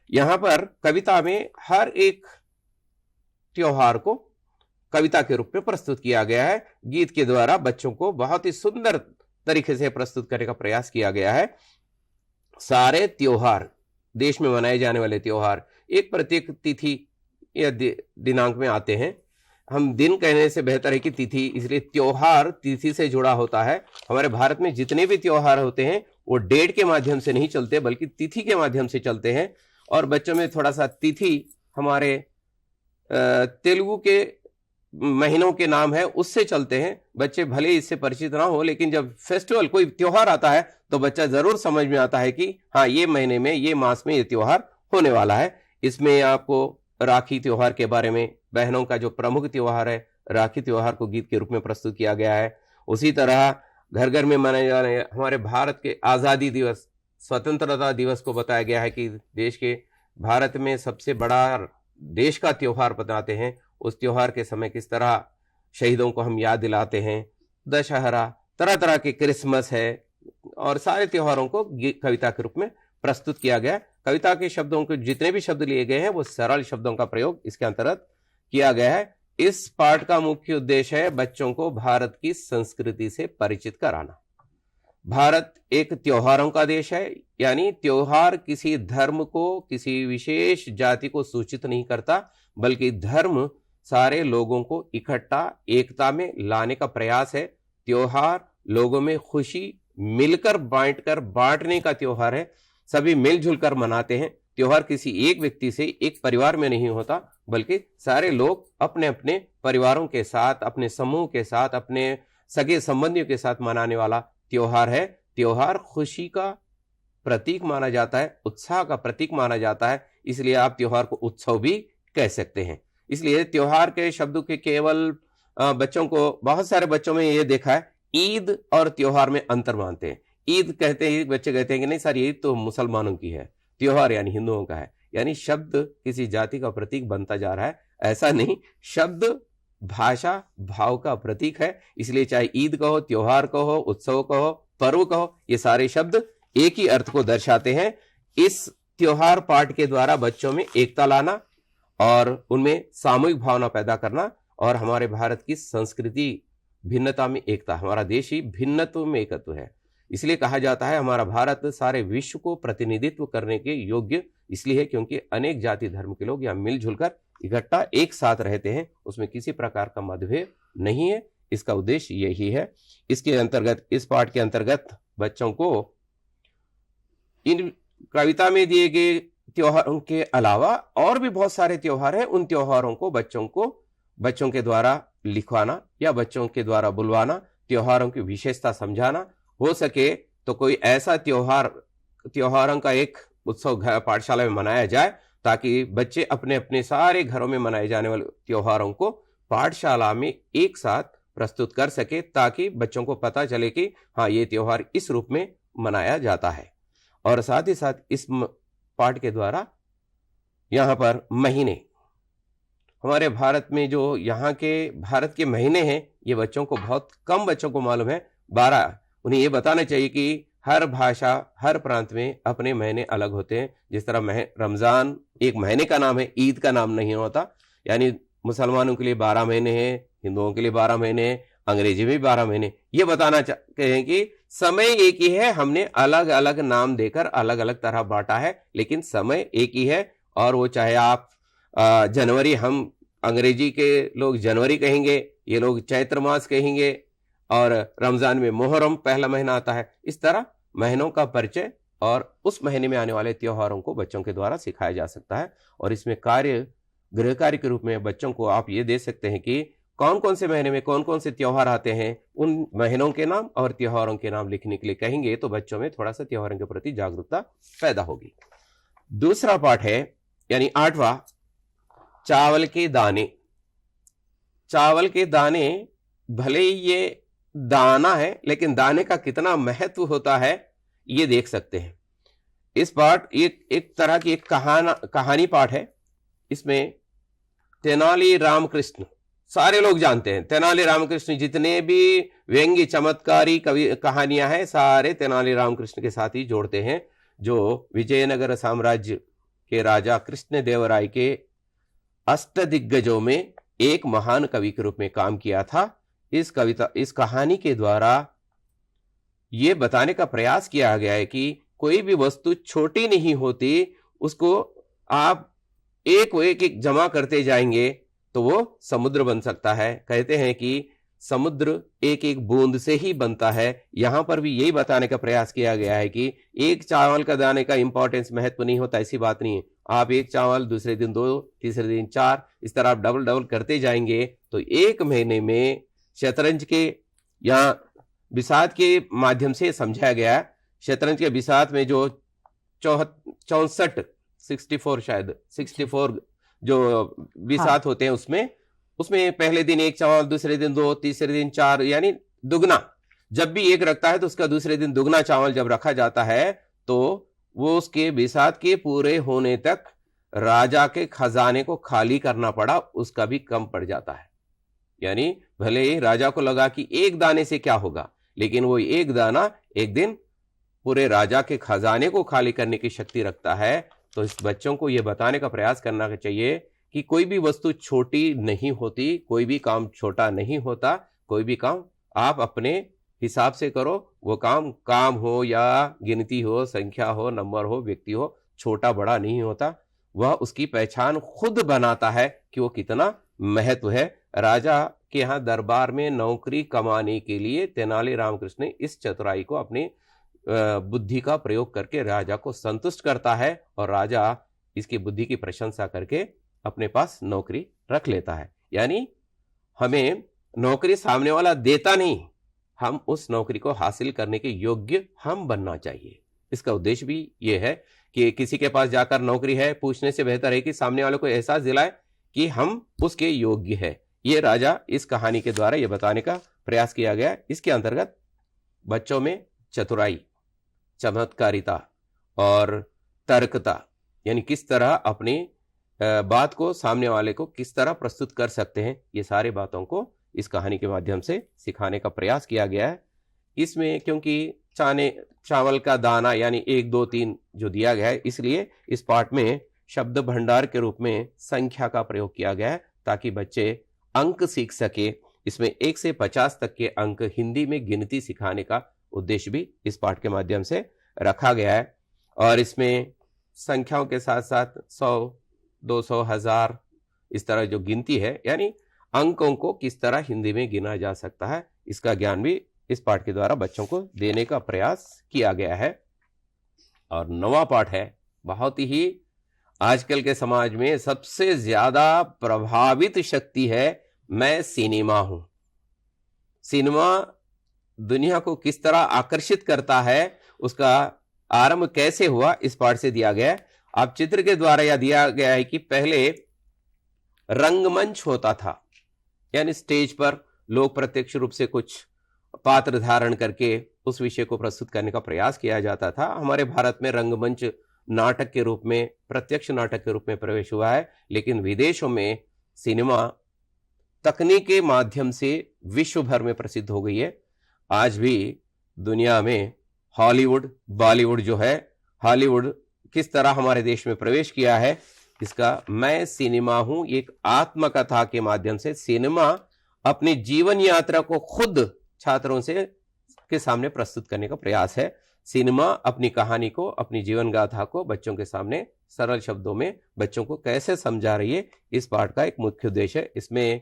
यहाँ पर कविता में हर एक त्योहार को कविता के रूप में प्रस्तुत किया गया है। गीत के द्वारा बच्चों को बहुत ही सुंदर तरीके से प्रस्तुत करने का प्रयास किया गया है। सारे त्योहार, देश में मनाए जाने वाले त्योहार एक प्रत्येक तिथि या दिनांक में आते हैं। हम दिन कहने से बेहतर है कि तिथि, इसलिए त्योहार तिथि से जुड़ा होता है। हमारे भारत में जितने भी त्योहार होते हैं वो डेट के माध्यम से नहीं चलते, बल्कि तिथि के माध्यम से चलते हैं। और बच्चों में थोड़ा सा तिथि हमारे तेलुगु के महीनों के नाम है उससे चलते हैं। बच्चे भले इससे परिचित ना हो, लेकिन जब फेस्टिवल कोई त्योहार आता है तो बच्चा जरूर समझ में आता है कि हाँ ये महीने में ये मास में ये त्योहार होने वाला है। इसमें आपको राखी त्योहार के बारे में, बहनों का जो प्रमुख त्योहार है राखी त्योहार को गीत के रूप में प्रस्तुत किया गया है। उसी तरह घर घर में मनाए जा रहे हमारे भारत के आज़ादी दिवस, स्वतंत्रता दिवस को बताया गया है कि देश के भारत में सबसे बड़ा देश का त्योहार बताते हैं। उस त्योहार के समय किस तरह शहीदों को हम याद दिलाते हैं। दशहरा, तरह तरह के क्रिसमस है, और सारे त्योहारों को कविता के रूप में प्रस्तुत किया गया। कविता के शब्दों के जितने भी शब्द लिए गए हैं वो सरल शब्दों का प्रयोग इसके अंतर्गत किया गया है। इस पाठ का मुख्य उद्देश्य है बच्चों को भारत की संस्कृति से परिचित कराना। भारत एक त्योहारों का देश है, यानी त्योहार किसी धर्म को, किसी विशेष जाति को सूचित नहीं करता, बल्कि धर्म सारे लोगों को इकट्ठा एकता में लाने का प्रयास है। त्योहार लोगों में खुशी मिलकर बांटकर बांटने का त्योहार है। सभी मिलजुल कर मनाते हैं। त्योहार किसी एक व्यक्ति से, एक परिवार में नहीं होता, बल्कि सारे लोग अपने अपने परिवारों के साथ, अपने समूह के साथ, अपने सगे संबंधियों के साथ मनाने वाला त्योहार है। त्योहार खुशी का प्रतीक माना जाता है, उत्साह का प्रतीक माना जाता है, इसलिए आप त्योहार को उत्सव भी कह सकते हैं। इसलिए त्योहार के शब्दों के केवल बच्चों को, बहुत सारे बच्चों में ये देखा है ईद और त्योहार में अंतर मानते हैं। ईद कहते ही बच्चे कहते हैं कि नहीं सर ईद तो मुसलमानों की है, त्योहार यानी हिंदुओं का है, यानी शब्द किसी जाति का प्रतीक बनता जा रहा है। ऐसा नहीं, शब्द भाषा भाव का प्रतीक है। इसलिए चाहे ईद कहो, त्योहार कहो, उत्सव कहो, पर्व कहो, ये सारे शब्द एक ही अर्थ को दर्शाते हैं। इस त्योहार पाठ के द्वारा बच्चों में एकता लाना और उनमें सामूहिक भावना पैदा करना, और हमारे भारत की संस्कृति भिन्नता में एकता, हमारा देश ही भिन्नत्व में एकत्व है। इसलिए कहा जाता है हमारा भारत सारे विश्व को प्रतिनिधित्व करने के योग्य इसलिए है क्योंकि अनेक जाति धर्म के लोग यहाँ मिलजुल कर इकट्ठा एक साथ रहते हैं, उसमें किसी प्रकार का मतभेद नहीं है। इसका उद्देश्य यही है। इसके अंतर्गत, इस पाठ के अंतर्गत बच्चों को इन कविता में दिए गए त्योहारों के अलावा और भी बहुत सारे त्योहार हैं, उन त्योहारों को बच्चों के द्वारा लिखवाना या बच्चों के द्वारा बुलवाना, त्योहारों की विशेषता समझाना। हो सके तो कोई ऐसा त्योहारों का एक उत्सव पाठशाला में मनाया जाए, ताकि बच्चे अपने अपने सारे घरों में मनाए जाने वाले त्योहारों को पाठशाला में एक साथ प्रस्तुत कर सके, ताकि बच्चों को पता चले कि हाँ ये त्योहार इस रूप में मनाया जाता है। और साथ ही साथ इस पाठ के द्वारा यहाँ पर महीने, हमारे भारत में जो यहाँ के भारत के महीने हैं, ये बच्चों को, बहुत कम बच्चों को मालूम है। 12, उन्हें ये बताना चाहिए कि हर भाषा, हर प्रांत में अपने महीने अलग होते हैं। जिस तरह रमजान एक महीने का नाम है, ईद का नाम नहीं होता। यानी मुसलमानों के लिए 12 महीने हैं, हिंदुओं के लिए 12 महीने हैं, अंग्रेजी में 12 महीने। ये बताना चाहते हैं कि समय एक ही है, हमने अलग अलग नाम देकर अलग अलग तरह बांटा है, लेकिन समय एक ही है। और वो चाहे आप जनवरी, हम अंग्रेजी के लोग जनवरी कहेंगे, ये लोग चैत्र मास कहेंगे, और रमजान में मुहर्रम पहला महीना आता है। इस तरह महीनों का परिचय और उस महीने में आने वाले त्योहारों को बच्चों के द्वारा सिखाया जा सकता है। और इसमें गृह कार्य के रूप में बच्चों को आप ये दे सकते हैं कि कौन कौन से महीने में कौन कौन से त्योहार आते हैं, उन महीनों के नाम और त्योहारों के नाम लिखने के लिए कहेंगे, तो बच्चों में थोड़ा सा त्योहारों के प्रति जागरूकता पैदा होगी। दूसरा पाठ है, यानी 8वां, चावल के दाने। चावल के दाने, भले ही ये दाना है, लेकिन दाने का कितना महत्व होता है ये देख सकते हैं। इस पाठ एक तरह की एक कहानी पाठ है। इसमें तेनाली रामकृष्ण, सारे लोग जानते हैं तेनाली रामकृष्ण, जितने भी व्यंग्य चमत्कारी कहानियां हैं सारे तेनाली रामकृष्ण के साथ ही जोड़ते हैं, जो विजयनगर साम्राज्य के राजा कृष्णदेवराय के अष्टदिग्गजों में एक महान कवि के रूप में काम किया था। इस कहानी के द्वारा यह बताने का प्रयास किया गया है कि कोई भी वस्तु छोटी नहीं होती, उसको आप एक जमा करते जाएंगे तो वो समुद्र बन सकता है। कहते हैं कि समुद्र एक एक बूंद से ही बनता है। यहां पर भी यही बताने का प्रयास किया गया है कि एक चावल का दाने का इंपॉर्टेंस, महत्व नहीं होता, ऐसी बात नहीं है। आप एक चावल दूसरे दिन 2, तीसरे दिन 4, इस तरह आप डबल डबल करते जाएंगे तो 1 महीने में शतरंज के यहाँ बिसात के माध्यम से समझाया गया है। शतरंज के बिसात में जो 64 शायद 64 जो बिसात होते हैं उसमें पहले दिन 1 चावल, दूसरे दिन 2, तीसरे दिन 4, यानी दुगना। जब भी 1 रखता है तो उसका दूसरे दिन दुगना चावल जब रखा जाता है तो वो उसके बिसात के पूरे होने तक राजा के खजाने को खाली करना पड़ा, उसका भी कम पड़ जाता है। यानी भले ही राजा को लगा कि 1 दाने से क्या होगा, लेकिन वो 1 दाना एक दिन पूरे राजा के खजाने को खाली करने की शक्ति रखता है। तो इस बच्चों को यह बताने का प्रयास करना चाहिए कि कोई भी वस्तु छोटी नहीं होती, कोई भी काम छोटा नहीं होता, कोई भी काम आप अपने हिसाब से करो। वो काम हो या गिनती हो, संख्या हो, नंबर हो, व्यक्ति हो, छोटा बड़ा नहीं होता। वह उसकी पहचान खुद बनाता है कि वो कितना महत्व है। राजा के यहाँ दरबार में नौकरी कमाने के लिए तेनाली रामकृष्ण ने इस चतुराई को अपनी बुद्धि का प्रयोग करके राजा को संतुष्ट करता है और राजा इसकी बुद्धि की प्रशंसा करके अपने पास नौकरी रख लेता है। यानी हमें नौकरी सामने वाला देता नहीं, हम उस नौकरी को हासिल करने के योग्य हम बनना चाहिए। इसका उद्देश्य भी ये है कि किसी के पास जाकर नौकरी है पूछने से बेहतर है कि सामने वाले को एहसास दिलाए कि हम उसके योग्य है। ये राजा इस कहानी के द्वारा ये बताने का प्रयास किया गया। इसके अंतर्गत बच्चों में चतुराई, चमत्कारिता और तर्कता, यानी किस तरह अपनी बात को सामने वाले को किस तरह प्रस्तुत कर सकते हैं, ये सारे बातों को इस कहानी के माध्यम से सिखाने का प्रयास किया गया है। इसमें क्योंकि चावल का दाना यानी 1, 2, 3 जो दिया गया है, इसलिए इस पाठ में शब्द भंडार के रूप में संख्या का प्रयोग किया गया है ताकि बच्चे अंक सीख सके। इसमें 1 से 50 तक के अंक हिंदी में गिनती सिखाने का उद्देश्य भी इस पाठ के माध्यम से रखा गया है। और इसमें संख्याओं के साथ साथ 100, 200, 1000 इस तरह जो गिनती है, यानी अंकों को किस तरह हिंदी में गिना जा सकता है, इसका ज्ञान भी इस पाठ के द्वारा बच्चों को देने का प्रयास किया गया है। और 9वां पाठ है, बहुत ही आजकल के समाज में सबसे ज्यादा प्रभावित शक्ति है, मैं सिनेमा हूं। सिनेमा दुनिया को किस तरह आकर्षित करता है, उसका आरंभ कैसे हुआ, इस पाठ से दिया गया है। आप चित्र के द्वारा यह दिया गया है कि पहले रंगमंच होता था, यानी स्टेज पर लोग प्रत्यक्ष रूप से कुछ पात्र धारण करके उस विषय को प्रस्तुत करने का प्रयास किया जाता था। हमारे भारत में रंगमंच नाटक के रूप में, प्रत्यक्ष नाटक के रूप में प्रवेश हुआ है, लेकिन विदेशों में सिनेमा तकनीक के माध्यम से विश्व भर में प्रसिद्ध हो गई है। आज भी दुनिया में हॉलीवुड, बॉलीवुड जो है, हॉलीवुड किस तरह हमारे देश में प्रवेश किया है, इसका मैं सिनेमा हूं एक आत्मकथा के माध्यम से सिनेमा अपनी जीवन यात्रा को खुद छात्रों से के सामने प्रस्तुत करने का प्रयास है। सिनेमा अपनी कहानी को, अपनी जीवन गाथा को बच्चों के सामने सरल शब्दों में बच्चों को कैसे समझा रही है, इस पाठ का एक मुख्य उद्देश्य है। इसमें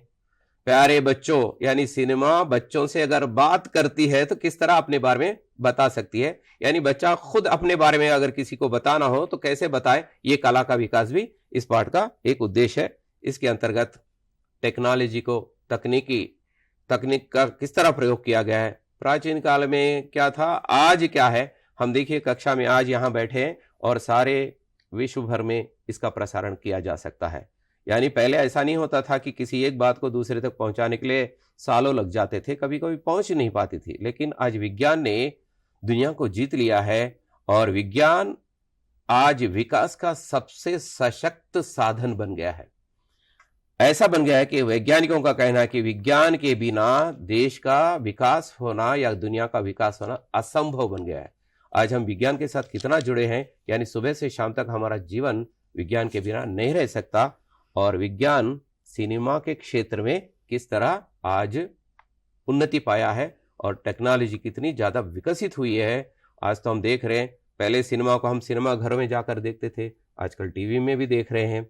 प्यारे बच्चों, यानी सिनेमा बच्चों से अगर बात करती है तो किस तरह अपने बारे में बता सकती है, यानी बच्चा खुद अपने बारे में अगर किसी को बताना हो तो कैसे बताए, ये कला का विकास भी इस पाठ का एक उद्देश्य है। इसके अंतर्गत टेक्नोलॉजी को, तकनीक का किस तरह प्रयोग किया गया है, प्राचीन काल में क्या था, आज क्या है। हम देखिए कक्षा में आज यहाँ बैठे हैं और सारे विश्व भर में इसका प्रसारण किया जा सकता है। यानी पहले ऐसा नहीं होता था कि किसी एक बात को दूसरे तक पहुंचाने के लिए सालों लग जाते थे, कभी कभी पहुंच नहीं पाती थी। लेकिन आज विज्ञान ने दुनिया को जीत लिया है और विज्ञान आज विकास का सबसे सशक्त साधन बन गया है। ऐसा बन गया है कि वैज्ञानिकों का कहना है कि विज्ञान के बिना देश का विकास होना या दुनिया का विकास होना असंभव बन गया है। आज हम विज्ञान के साथ कितना जुड़े हैं, यानी सुबह से शाम तक हमारा जीवन विज्ञान के बिना नहीं रह सकता। और विज्ञान सिनेमा के क्षेत्र में किस तरह आज उन्नति पाया है और टेक्नोलॉजी कितनी ज़्यादा विकसित हुई है, आज तो हम देख रहे हैं। पहले सिनेमा को हम सिनेमा घरों में जाकर देखते थे, आजकल टीवी में भी देख रहे हैं।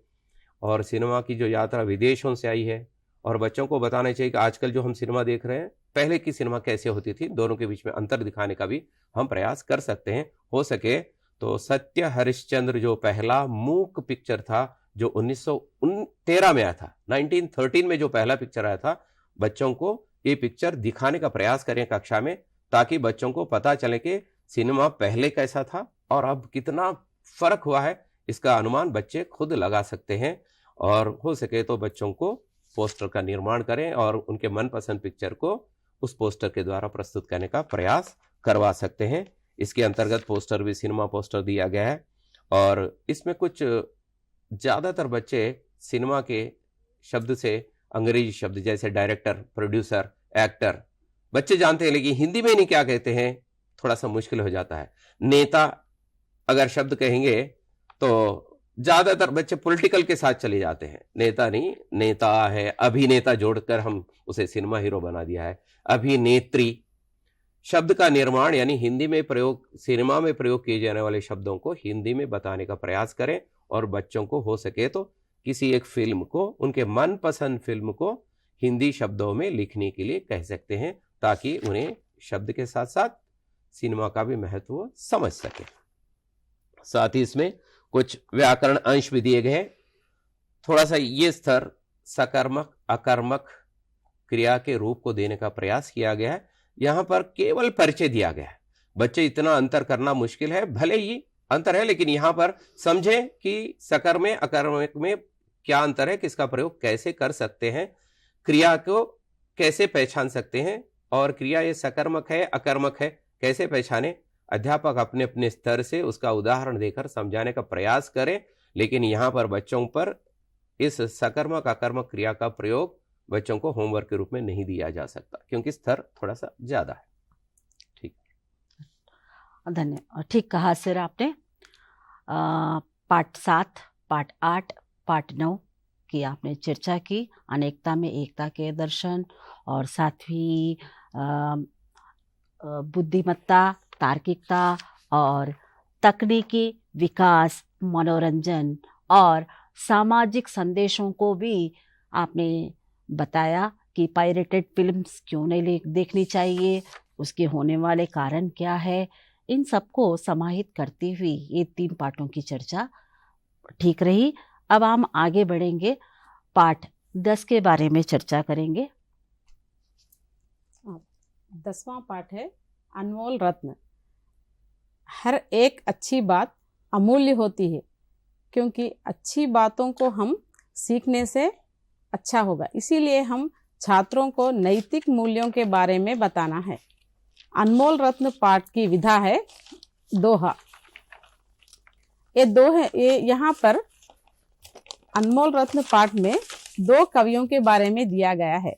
और सिनेमा की जो यात्रा विदेशों से आई है, और बच्चों को बताना चाहिए कि आजकल जो हम सिनेमा देख रहे हैं, पहले की सिनेमा कैसे होती थी, दोनों के बीच में अंतर दिखाने का भी हम प्रयास कर सकते हैं। हो सके तो सत्य हरिश्चंद्र जो पहला मूक पिक्चर था जो 1913 में आया था, 1913 में जो पहला पिक्चर आया था, बच्चों को ये पिक्चर दिखाने का प्रयास करें कक्षा में, ताकि बच्चों को पता चले कि सिनेमा पहले कैसा था और अब कितना फर्क हुआ है। इसका अनुमान बच्चे खुद लगा सकते हैं। और हो सके तो बच्चों को पोस्टर का निर्माण करें और उनके मनपसंद पिक्चर को उस पोस्टर के द्वारा प्रस्तुत करने का प्रयास करवा सकते हैं। इसके अंतर्गत पोस्टर भी सिनेमा पोस्टर दिया गया है और इसमें कुछ ज़्यादातर बच्चे सिनेमा के शब्द से अंग्रेजी शब्द जैसे डायरेक्टर, प्रोड्यूसर, एक्टर बच्चे जानते हैं, लेकिन हिंदी में नहीं क्या कहते हैं, थोड़ा सा मुश्किल हो जाता है। नेता अगर शब्द कहेंगे तो ज्यादातर बच्चे पॉलिटिकल के साथ चले जाते हैं, नेता नहीं, नेता है, अभिनेता जोड़कर हम उसे सिनेमा हीरो बना दिया है। अभिनेत्री शब्द का निर्माण यानी हिंदी में प्रयोग, सिनेमा में प्रयोग किए जाने वाले शब्दों को हिंदी में बताने का प्रयास करें और बच्चों को हो सके तो किसी एक फिल्म को, उनके मनपसंद फिल्म को हिंदी शब्दों में लिखने के लिए कह सकते हैं, ताकि उन्हें शब्द के साथ साथ सिनेमा का भी महत्व समझ सके। साथ ही इसमें कुछ व्याकरण अंश भी दिए गए हैं। थोड़ा सा ये स्तर सकर्मक अकर्मक क्रिया के रूप को देने का प्रयास किया गया है। यहां पर केवल परिचय दिया गया है। बच्चे इतना अंतर करना मुश्किल है, भले ही अंतर है, लेकिन यहां पर समझें कि सकर्म में अकर्मक में क्या अंतर है, किसका प्रयोग कैसे कर सकते हैं, क्रिया को कैसे पहचान सकते हैं और क्रिया ये सकर्मक है अकर्मक है कैसे पहचाने। अध्यापक अपने अपने स्तर से उसका उदाहरण देकर समझाने का प्रयास करें, लेकिन यहाँ पर बच्चों पर इस सकर्मक अकर्मक क्रिया का प्रयोग बच्चों को होमवर्क के रूप में नहीं दिया जा सकता, क्योंकि स्तर थोड़ा सा ज्यादा है। ठीक, धन्यवाद। ठीक कहा सर आपने। पार्ट 7, पार्ट 8, पार्ट 9 की आपने चर्चा की। अनेकता में एकता के दर्शन और साथ बुद्धिमत्ता, तार्किकता और तकनीकी विकास, मनोरंजन और सामाजिक संदेशों को भी आपने बताया कि पायरेटेड फिल्म्स क्यों नहीं देखनी चाहिए, उसके होने वाले कारण क्या है। इन सबको समाहित करती हुई ये 3 पार्टों की चर्चा ठीक रही। अब हम आगे बढ़ेंगे, पार्ट 10 के बारे में चर्चा करेंगे। 10वां पार्ट है अनमोल रत्न। हर एक अच्छी बात अमूल्य होती है, क्योंकि अच्छी बातों को हम सीखने से अच्छा होगा। इसीलिए हम छात्रों को नैतिक मूल्यों के बारे में बताना है। अनमोल रत्न पाठ की विधा है दोहा। ये यहाँ पर अनमोल रत्न पाठ में 2 कवियों के बारे में दिया गया है।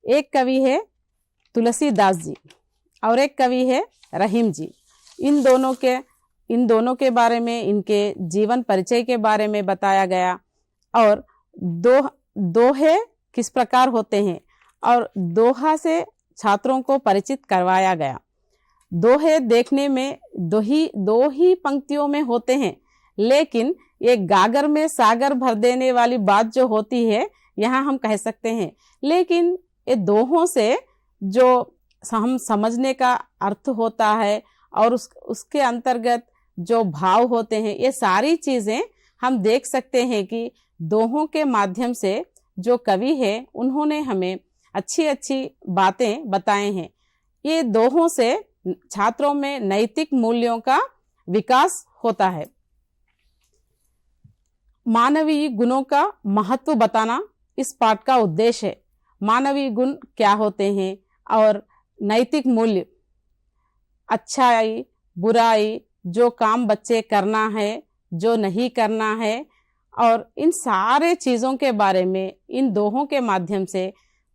एक कवि है तुलसीदास जी और एक कवि है रहीम जी। इन दोनों के बारे में, इनके जीवन परिचय के बारे में बताया गया और दोहे किस प्रकार होते हैं और दोहा से छात्रों को परिचित करवाया गया। दोहे देखने में दो ही पंक्तियों में होते हैं, लेकिन ये गागर में सागर भर देने वाली बात जो होती है यहाँ हम कह सकते हैं। लेकिन ये दोहों से जो हम समझने का अर्थ होता है और उसके अंतर्गत जो भाव होते हैं, ये सारी चीज़ें हम देख सकते हैं कि दोहों के माध्यम से जो कवि है उन्होंने हमें अच्छी अच्छी बातें बताए हैं। ये दोहों से छात्रों में नैतिक मूल्यों का विकास होता है। मानवीय गुणों का महत्व बताना इस पाठ का उद्देश्य है। मानवीय गुण क्या होते हैं और नैतिक मूल्य, अच्छाई बुराई, जो काम बच्चे करना है जो नहीं करना है, और इन सारे चीज़ों के बारे में इन दोहों के माध्यम से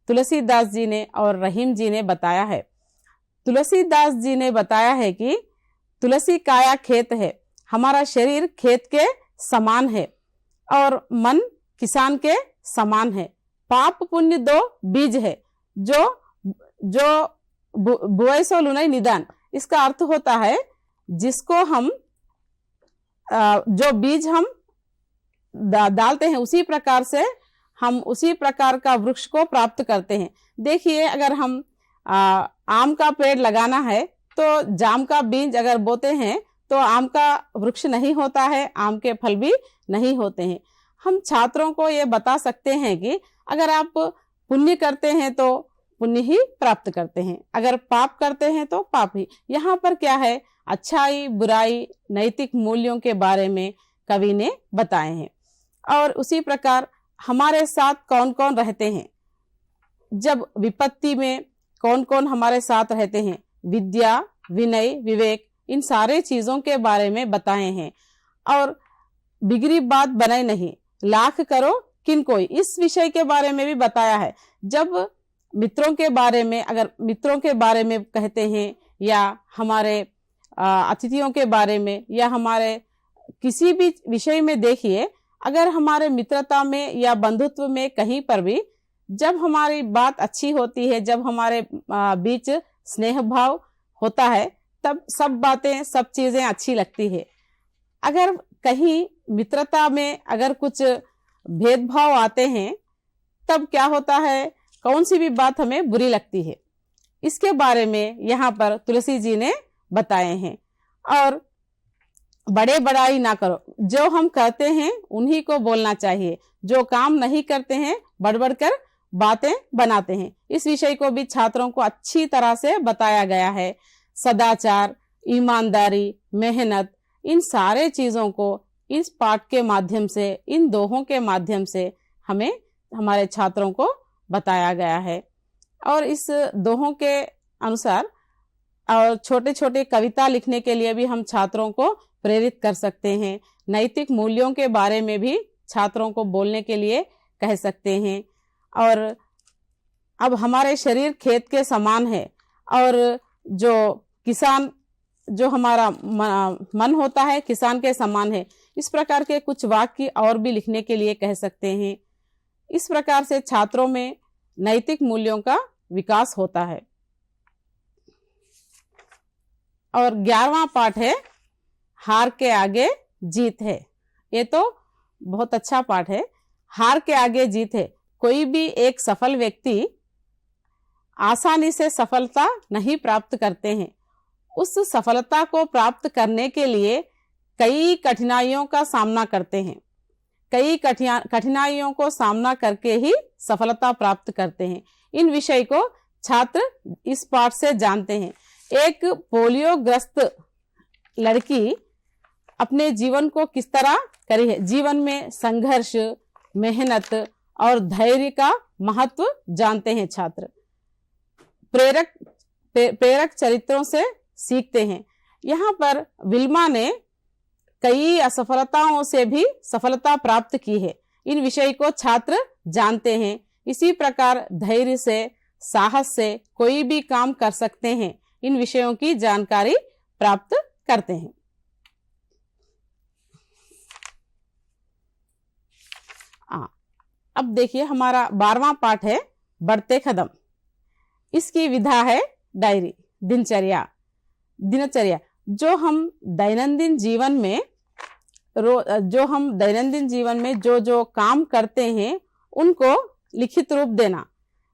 तुलसीदास जी ने और रहीम जी ने बताया है। तुलसीदास जी ने बताया है कि तुलसी काया खेत है, हमारा शरीर खेत के समान है और मन किसान के समान है। पाप पुण्य 2 बीज है, जो बुआई सो लुनाई निदान। इसका अर्थ होता है जिसको हम जो बीज हम डालते हैं उसी प्रकार से हम उसी प्रकार का वृक्ष को प्राप्त करते हैं। देखिए, अगर हम आम का पेड़ लगाना है तो जाम का बीज अगर बोते हैं तो आम का वृक्ष नहीं होता है, आम के फल भी नहीं होते हैं। हम छात्रों को ये बता सकते हैं कि अगर आप पुण्य करते हैं तो पुण्य ही प्राप्त करते हैं, अगर पाप करते हैं तो पाप ही। यहाँ पर क्या है, अच्छाई बुराई नैतिक मूल्यों के बारे में कवि ने बताए हैं। और उसी प्रकार हमारे साथ कौन कौन रहते हैं, जब विपत्ति में कौन कौन हमारे साथ रहते हैं, विद्या विनय विवेक, इन सारे चीजों के बारे में बताए हैं। और बिगड़ी बात बनाए नहीं, लाख करो किन कोई, इस विषय के बारे में भी बताया है। जब मित्रों के बारे में, अगर मित्रों के बारे में कहते हैं या हमारे अतिथियों के बारे में या हमारे किसी भी विषय में देखिए, अगर हमारे मित्रता में या बंधुत्व में कहीं पर भी जब हमारी बात अच्छी होती है, जब हमारे बीच स्नेह भाव होता है, तब सब बातें सब चीजें अच्छी लगती है। अगर कहीं मित्रता में अगर कुछ भेदभाव आते हैं, तब क्या होता है, कौन सी भी बात हमें बुरी लगती है। इसके बारे में यहाँ पर तुलसी जी ने बताए हैं। और बड़े बड़ाई ना करो, जो हम करते हैं उन्हीं को बोलना चाहिए, जो काम नहीं करते हैं बढ़ बढ़ कर बातें बनाते हैं। इस विषय को भी छात्रों को अच्छी तरह से बताया गया है। सदाचार, ईमानदारी, मेहनत, इन सारे चीजों को इस पाठ के माध्यम से, इन दोहों के माध्यम से हमें हमारे छात्रों को बताया गया है। और इस दोहों के अनुसार और छोटे छोटे कविता लिखने के लिए भी हम छात्रों को प्रेरित कर सकते हैं। नैतिक मूल्यों के बारे में भी छात्रों को बोलने के लिए कह सकते हैं। और अब हमारे शरीर खेत के समान है, और जो किसान, जो हमारा मन होता है किसान के समान है। इस प्रकार के कुछ वाक्य और भी लिखने के लिए कह सकते हैं। इस प्रकार से छात्रों में नैतिक मूल्यों का विकास होता है। और 11वां पाठ है, हार के आगे जीत है। ये तो बहुत अच्छा पाठ है। हार के आगे जीत है। कोई भी एक सफल व्यक्ति आसानी से सफलता नहीं प्राप्त करते हैं। उस सफलता को प्राप्त करने के लिए कई कठिनाइयों का सामना करते हैं। कई कठिनाइयों को सामना करके ही सफलता प्राप्त करते हैं। इन विषय को छात्र इस पाठ से जानते हैं। एक पोलियोग्रस्त लड़की अपने जीवन को किस तरह करी है, जीवन में संघर्ष, मेहनत और धैर्य का महत्व जानते हैं छात्र। प्रेरक चरित्रों से सीखते हैं। यहाँ पर विल्मा ने कई असफलताओं से भी सफलता प्राप्त की है। इन विषय को छात्र जानते हैं। इसी प्रकार धैर्य से, साहस से कोई भी काम कर सकते हैं। इन विषयों की जानकारी प्राप्त करते हैं। अब देखिए हमारा 12वां पाठ है, बढ़ते कदम। इसकी विधा है डायरी, दिनचर्या। जो हम दैनंदिन जीवन में जो काम करते हैं उनको लिखित रूप देना।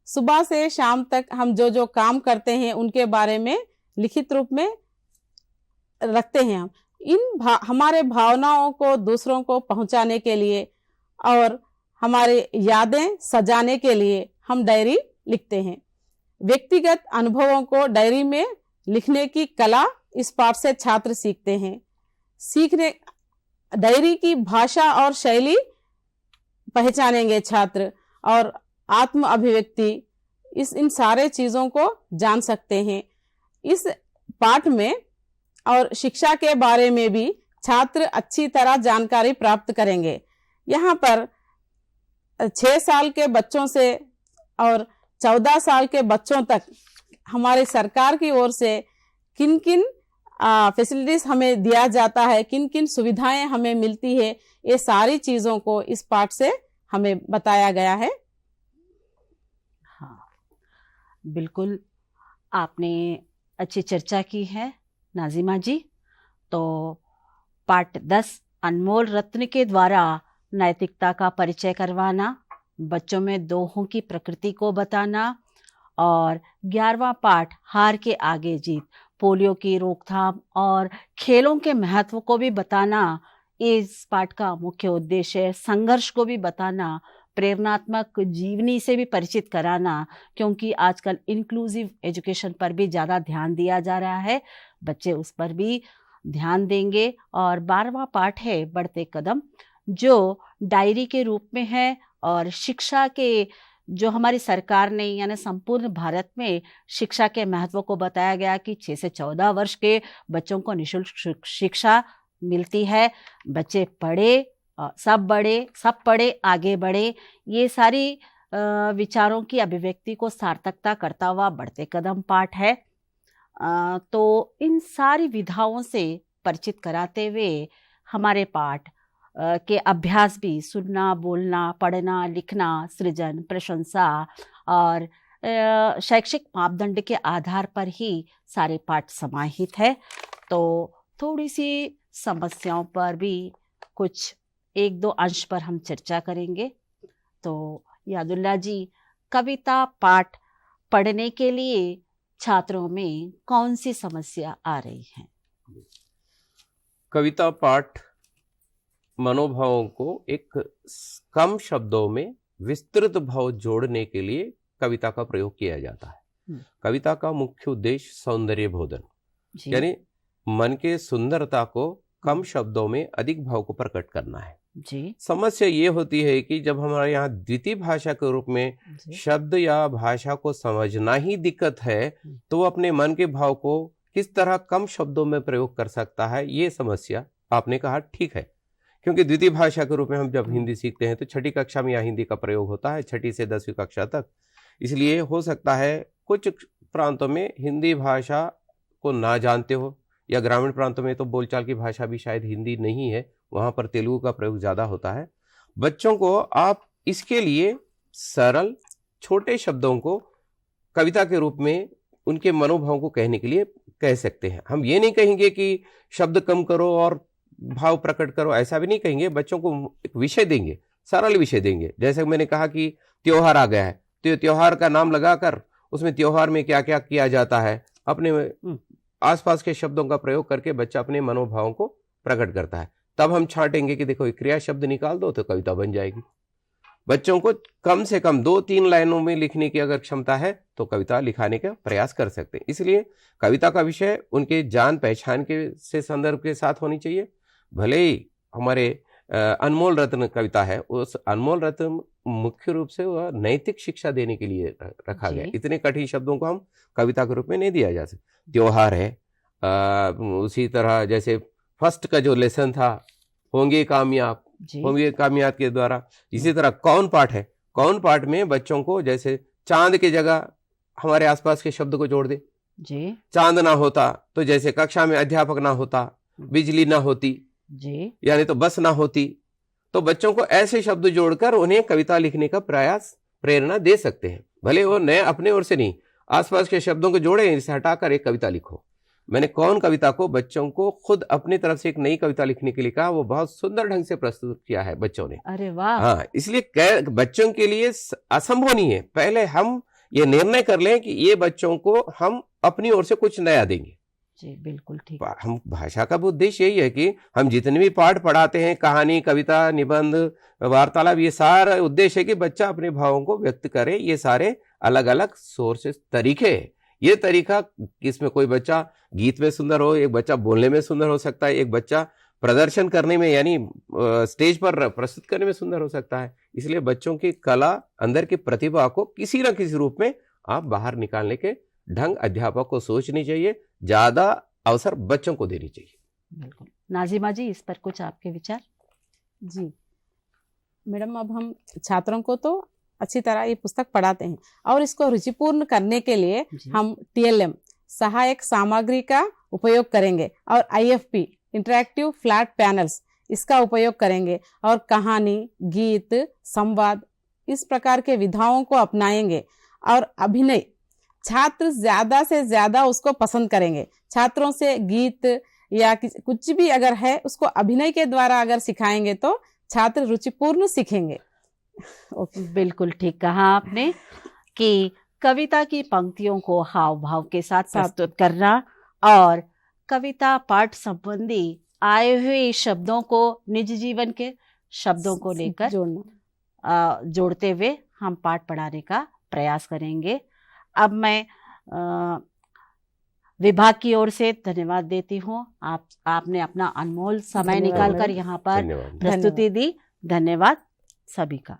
सुबह से शाम तक हम जो काम करते हैं उनके बारे में लिखित रूप में रखते हैं। हम हमारे भावनाओं को दूसरों को पहुंचाने के लिए और हमारे यादें सजाने के लिए हम डायरी लिखते हैं। व्यक्तिगत अनुभवों को डायरी में लिखने की कला इस पाठ से छात्र सीखते हैं। डायरी की भाषा और शैली पहचानेंगे छात्र, और आत्म अभिव्यक्ति, इन सारे चीजों को जान सकते हैं। इस पाठ में और शिक्षा के बारे में भी छात्र अच्छी तरह जानकारी प्राप्त करेंगे। यहाँ पर 6 साल के बच्चों से और 14 साल के बच्चों तक हमारे सरकार की ओर से किन किन फैसिलिटीज हमें दिया जाता है, किन किन सुविधाएं हमें मिलती है, ये सारी चीजों को इस पाठ से हमें बताया गया है। हाँ, बिल्कुल आपने अच्छी चर्चा की है नाजिमा जी। तो पाठ 10 अनमोल रत्न के द्वारा नैतिकता का परिचय करवाना, बच्चों में दोहों की प्रकृति को बताना, और 11वां पाठ हार के आगे जीत, पोलियो की रोकथाम और खेलों के महत्व को भी बताना इस पाठ का मुख्य उद्देश्य है। संघर्ष को भी बताना, प्रेरणात्मक जीवनी से भी परिचित कराना, क्योंकि आजकल इंक्लूसिव एजुकेशन पर भी ज़्यादा ध्यान दिया जा रहा है। बच्चे उस पर भी ध्यान देंगे। और 12वां पाठ है बढ़ते कदम, जो डायरी के रूप में है और शिक्षा के जो हमारी सरकार ने यानी संपूर्ण भारत में शिक्षा के महत्व को बताया गया कि 6 से 14 वर्ष के बच्चों को निःशुल्क शिक्षा मिलती है। बच्चे पढ़े, सब पढ़े आगे बढ़े, ये सारी विचारों की अभिव्यक्ति को सार्थकता करता हुआ बढ़ते कदम पाठ है। तो इन सारी विधाओं से परिचित कराते हुए हमारे पाठ के अभ्यास भी सुनना, बोलना, पढ़ना, लिखना, सृजन, प्रशंसा और शैक्षिक मापदंड के आधार पर ही सारे पाठ समाहित है। तो थोड़ी सी समस्याओं पर भी कुछ 1-2 अंश पर हम चर्चा करेंगे। तो यादुल्ला जी, कविता पाठ पढ़ने के लिए छात्रों में कौन सी समस्या आ रही है? कविता पाठ मनोभावों को एक कम शब्दों में विस्तृत भाव जोड़ने के लिए कविता का प्रयोग किया जाता है। कविता का मुख्य उद्देश्य सौंदर्य बोधन, यानी मन के सुंदरता को कम शब्दों में अधिक भाव को प्रकट करना है जी। समस्या ये होती है कि जब हमारे यहाँ द्वितीय भाषा के रूप में शब्द या भाषा को समझना ही दिक्कत है, तो वो अपने मन के भाव को किस तरह कम शब्दों में प्रयोग कर सकता है, ये समस्या आपने कहा ठीक है। क्योंकि द्वितीय भाषा के रूप में हम जब हिंदी सीखते हैं तो 6ठी कक्षा में यहाँ हिंदी का प्रयोग होता है, 6ठी से 10वीं कक्षा तक। इसलिए हो सकता है कुछ प्रांतों में हिंदी भाषा को ना जानते हो, या ग्रामीण प्रांतों में तो बोलचाल की भाषा भी शायद हिंदी नहीं है, वहाँ पर तेलुगु का प्रयोग ज़्यादा होता है। बच्चों को आप इसके लिए सरल छोटे शब्दों को कविता के रूप में उनके मनोभाव को कहने के लिए कह सकते हैं। हम ये नहीं कहेंगे कि शब्द कम करो और भाव प्रकट करो, ऐसा भी नहीं कहेंगे। बच्चों को एक विषय देंगे, सरल विषय देंगे। जैसे मैंने कहा कि त्योहार आ गया है, तो त्योहार का नाम लगाकर उसमें त्योहार में क्या क्या किया जाता है, अपने आसपास के शब्दों का प्रयोग करके बच्चा अपने मनोभावों को प्रकट करता है। तब हम छांटेंगे कि देखो क्रिया शब्द निकाल दो तो कविता बन जाएगी। बच्चों को कम से कम 2-3 लाइनों में लिखने की अगर क्षमता है तो कविता लिखाने का प्रयास कर सकते हैं। इसलिए कविता का विषय उनके जान पहचान के से संदर्भ के साथ होनी चाहिए। भले ही हमारे अनमोल रत्न कविता है, उस अनमोल रत्न मुख्य रूप से वह नैतिक शिक्षा देने के लिए रखा गया। इतने कठिन शब्दों को हम कविता के रूप में नहीं दिया जा सकता। त्योहार है, उसी तरह जैसे फर्स्ट का जो लेसन था होंगे कामयाब के द्वारा, इसी तरह कौन पाठ है, कौन पाठ में बच्चों को जैसे चांद की जगह हमारे आसपास के शब्द को जोड़ दे जी। चांद ना होता तो जैसे कक्षा में अध्यापक ना होता, बिजली ना होती जी, यानी तो बस ना होती। तो बच्चों को ऐसे शब्द जोड़कर उन्हें कविता लिखने का प्रयास प्रेरणा दे सकते हैं। भले वो नए अपने ओर से नहीं, आसपास के शब्दों को जोड़े, इसे हटाकर एक कविता लिखो। मैंने कौन कविता को बच्चों को खुद अपनी तरफ से एक नई कविता लिखने के लिए कहा, वो बहुत सुंदर ढंग से प्रस्तुत किया है बच्चों ने। अरे वाह। हाँ, इसलिए बच्चों के लिए असंभव नहीं है। पहले हम ये निर्णय कर लें कि ये बच्चों को हम अपनी ओर से कुछ नया देंगे। जी बिल्कुल ठीक। हम भाषा का उद्देश्य यही है कि हम जितने भी पाठ पढ़ाते हैं, कहानी, कविता, निबंध, वार्तालाप, ये सारा उद्देश्य है कि बच्चा अपने भावों को व्यक्त करे। ये सारे अलग अलग सोर्सेस तरीके हैं। ये तरीका इसमें कोई बच्चा गीत में सुंदर हो, एक बच्चा बोलने में सुंदर हो सकता है, एक बच्चा प्रदर्शन करने में यानी स्टेज पर प्रस्तुत करने में सुंदर हो सकता है। इसलिए बच्चों की कला, अंदर की प्रतिभा को किसी न किसी रूप में आप बाहर निकालने के ढंग अध्यापक को सोचनी चाहिए, ज्यादा अवसर बच्चों को देनी चाहिए। बिल्कुल। नाजिमा जी, इस पर कुछ आपके विचार? जी मैडम, अब हम छात्रों को तो अच्छी तरह ये पुस्तक पढ़ाते हैं और इसको रुचिपूर्ण करने के लिए हम TLM सहायक सामग्री का उपयोग करेंगे और IFP इंटरैक्टिव फ्लैट पैनल्स इसका उपयोग करेंगे और कहानी, गीत, संवाद इस प्रकार के विधाओं को अपनाएंगे। और अभिनय छात्र ज्यादा से ज्यादा उसको पसंद करेंगे। छात्रों से गीत या कुछ भी अगर है उसको अभिनय के द्वारा अगर सिखाएंगे तो छात्र रुचिपूर्ण सीखेंगे। बिल्कुल ठीक कहा आपने कि कविता की पंक्तियों को हाव भाव के साथ प्रस्तुत करना और कविता पाठ संबंधी आए हुए शब्दों को निज जीवन के शब्दों को लेकर जोड़ते हुए हम पाठ पढ़ाने का प्रयास करेंगे। अब मैं विभाग की ओर से धन्यवाद देती हूँ। आपने अपना अनमोल समय निकालकर यहाँ पर प्रस्तुति दी। धन्यवाद सभी का।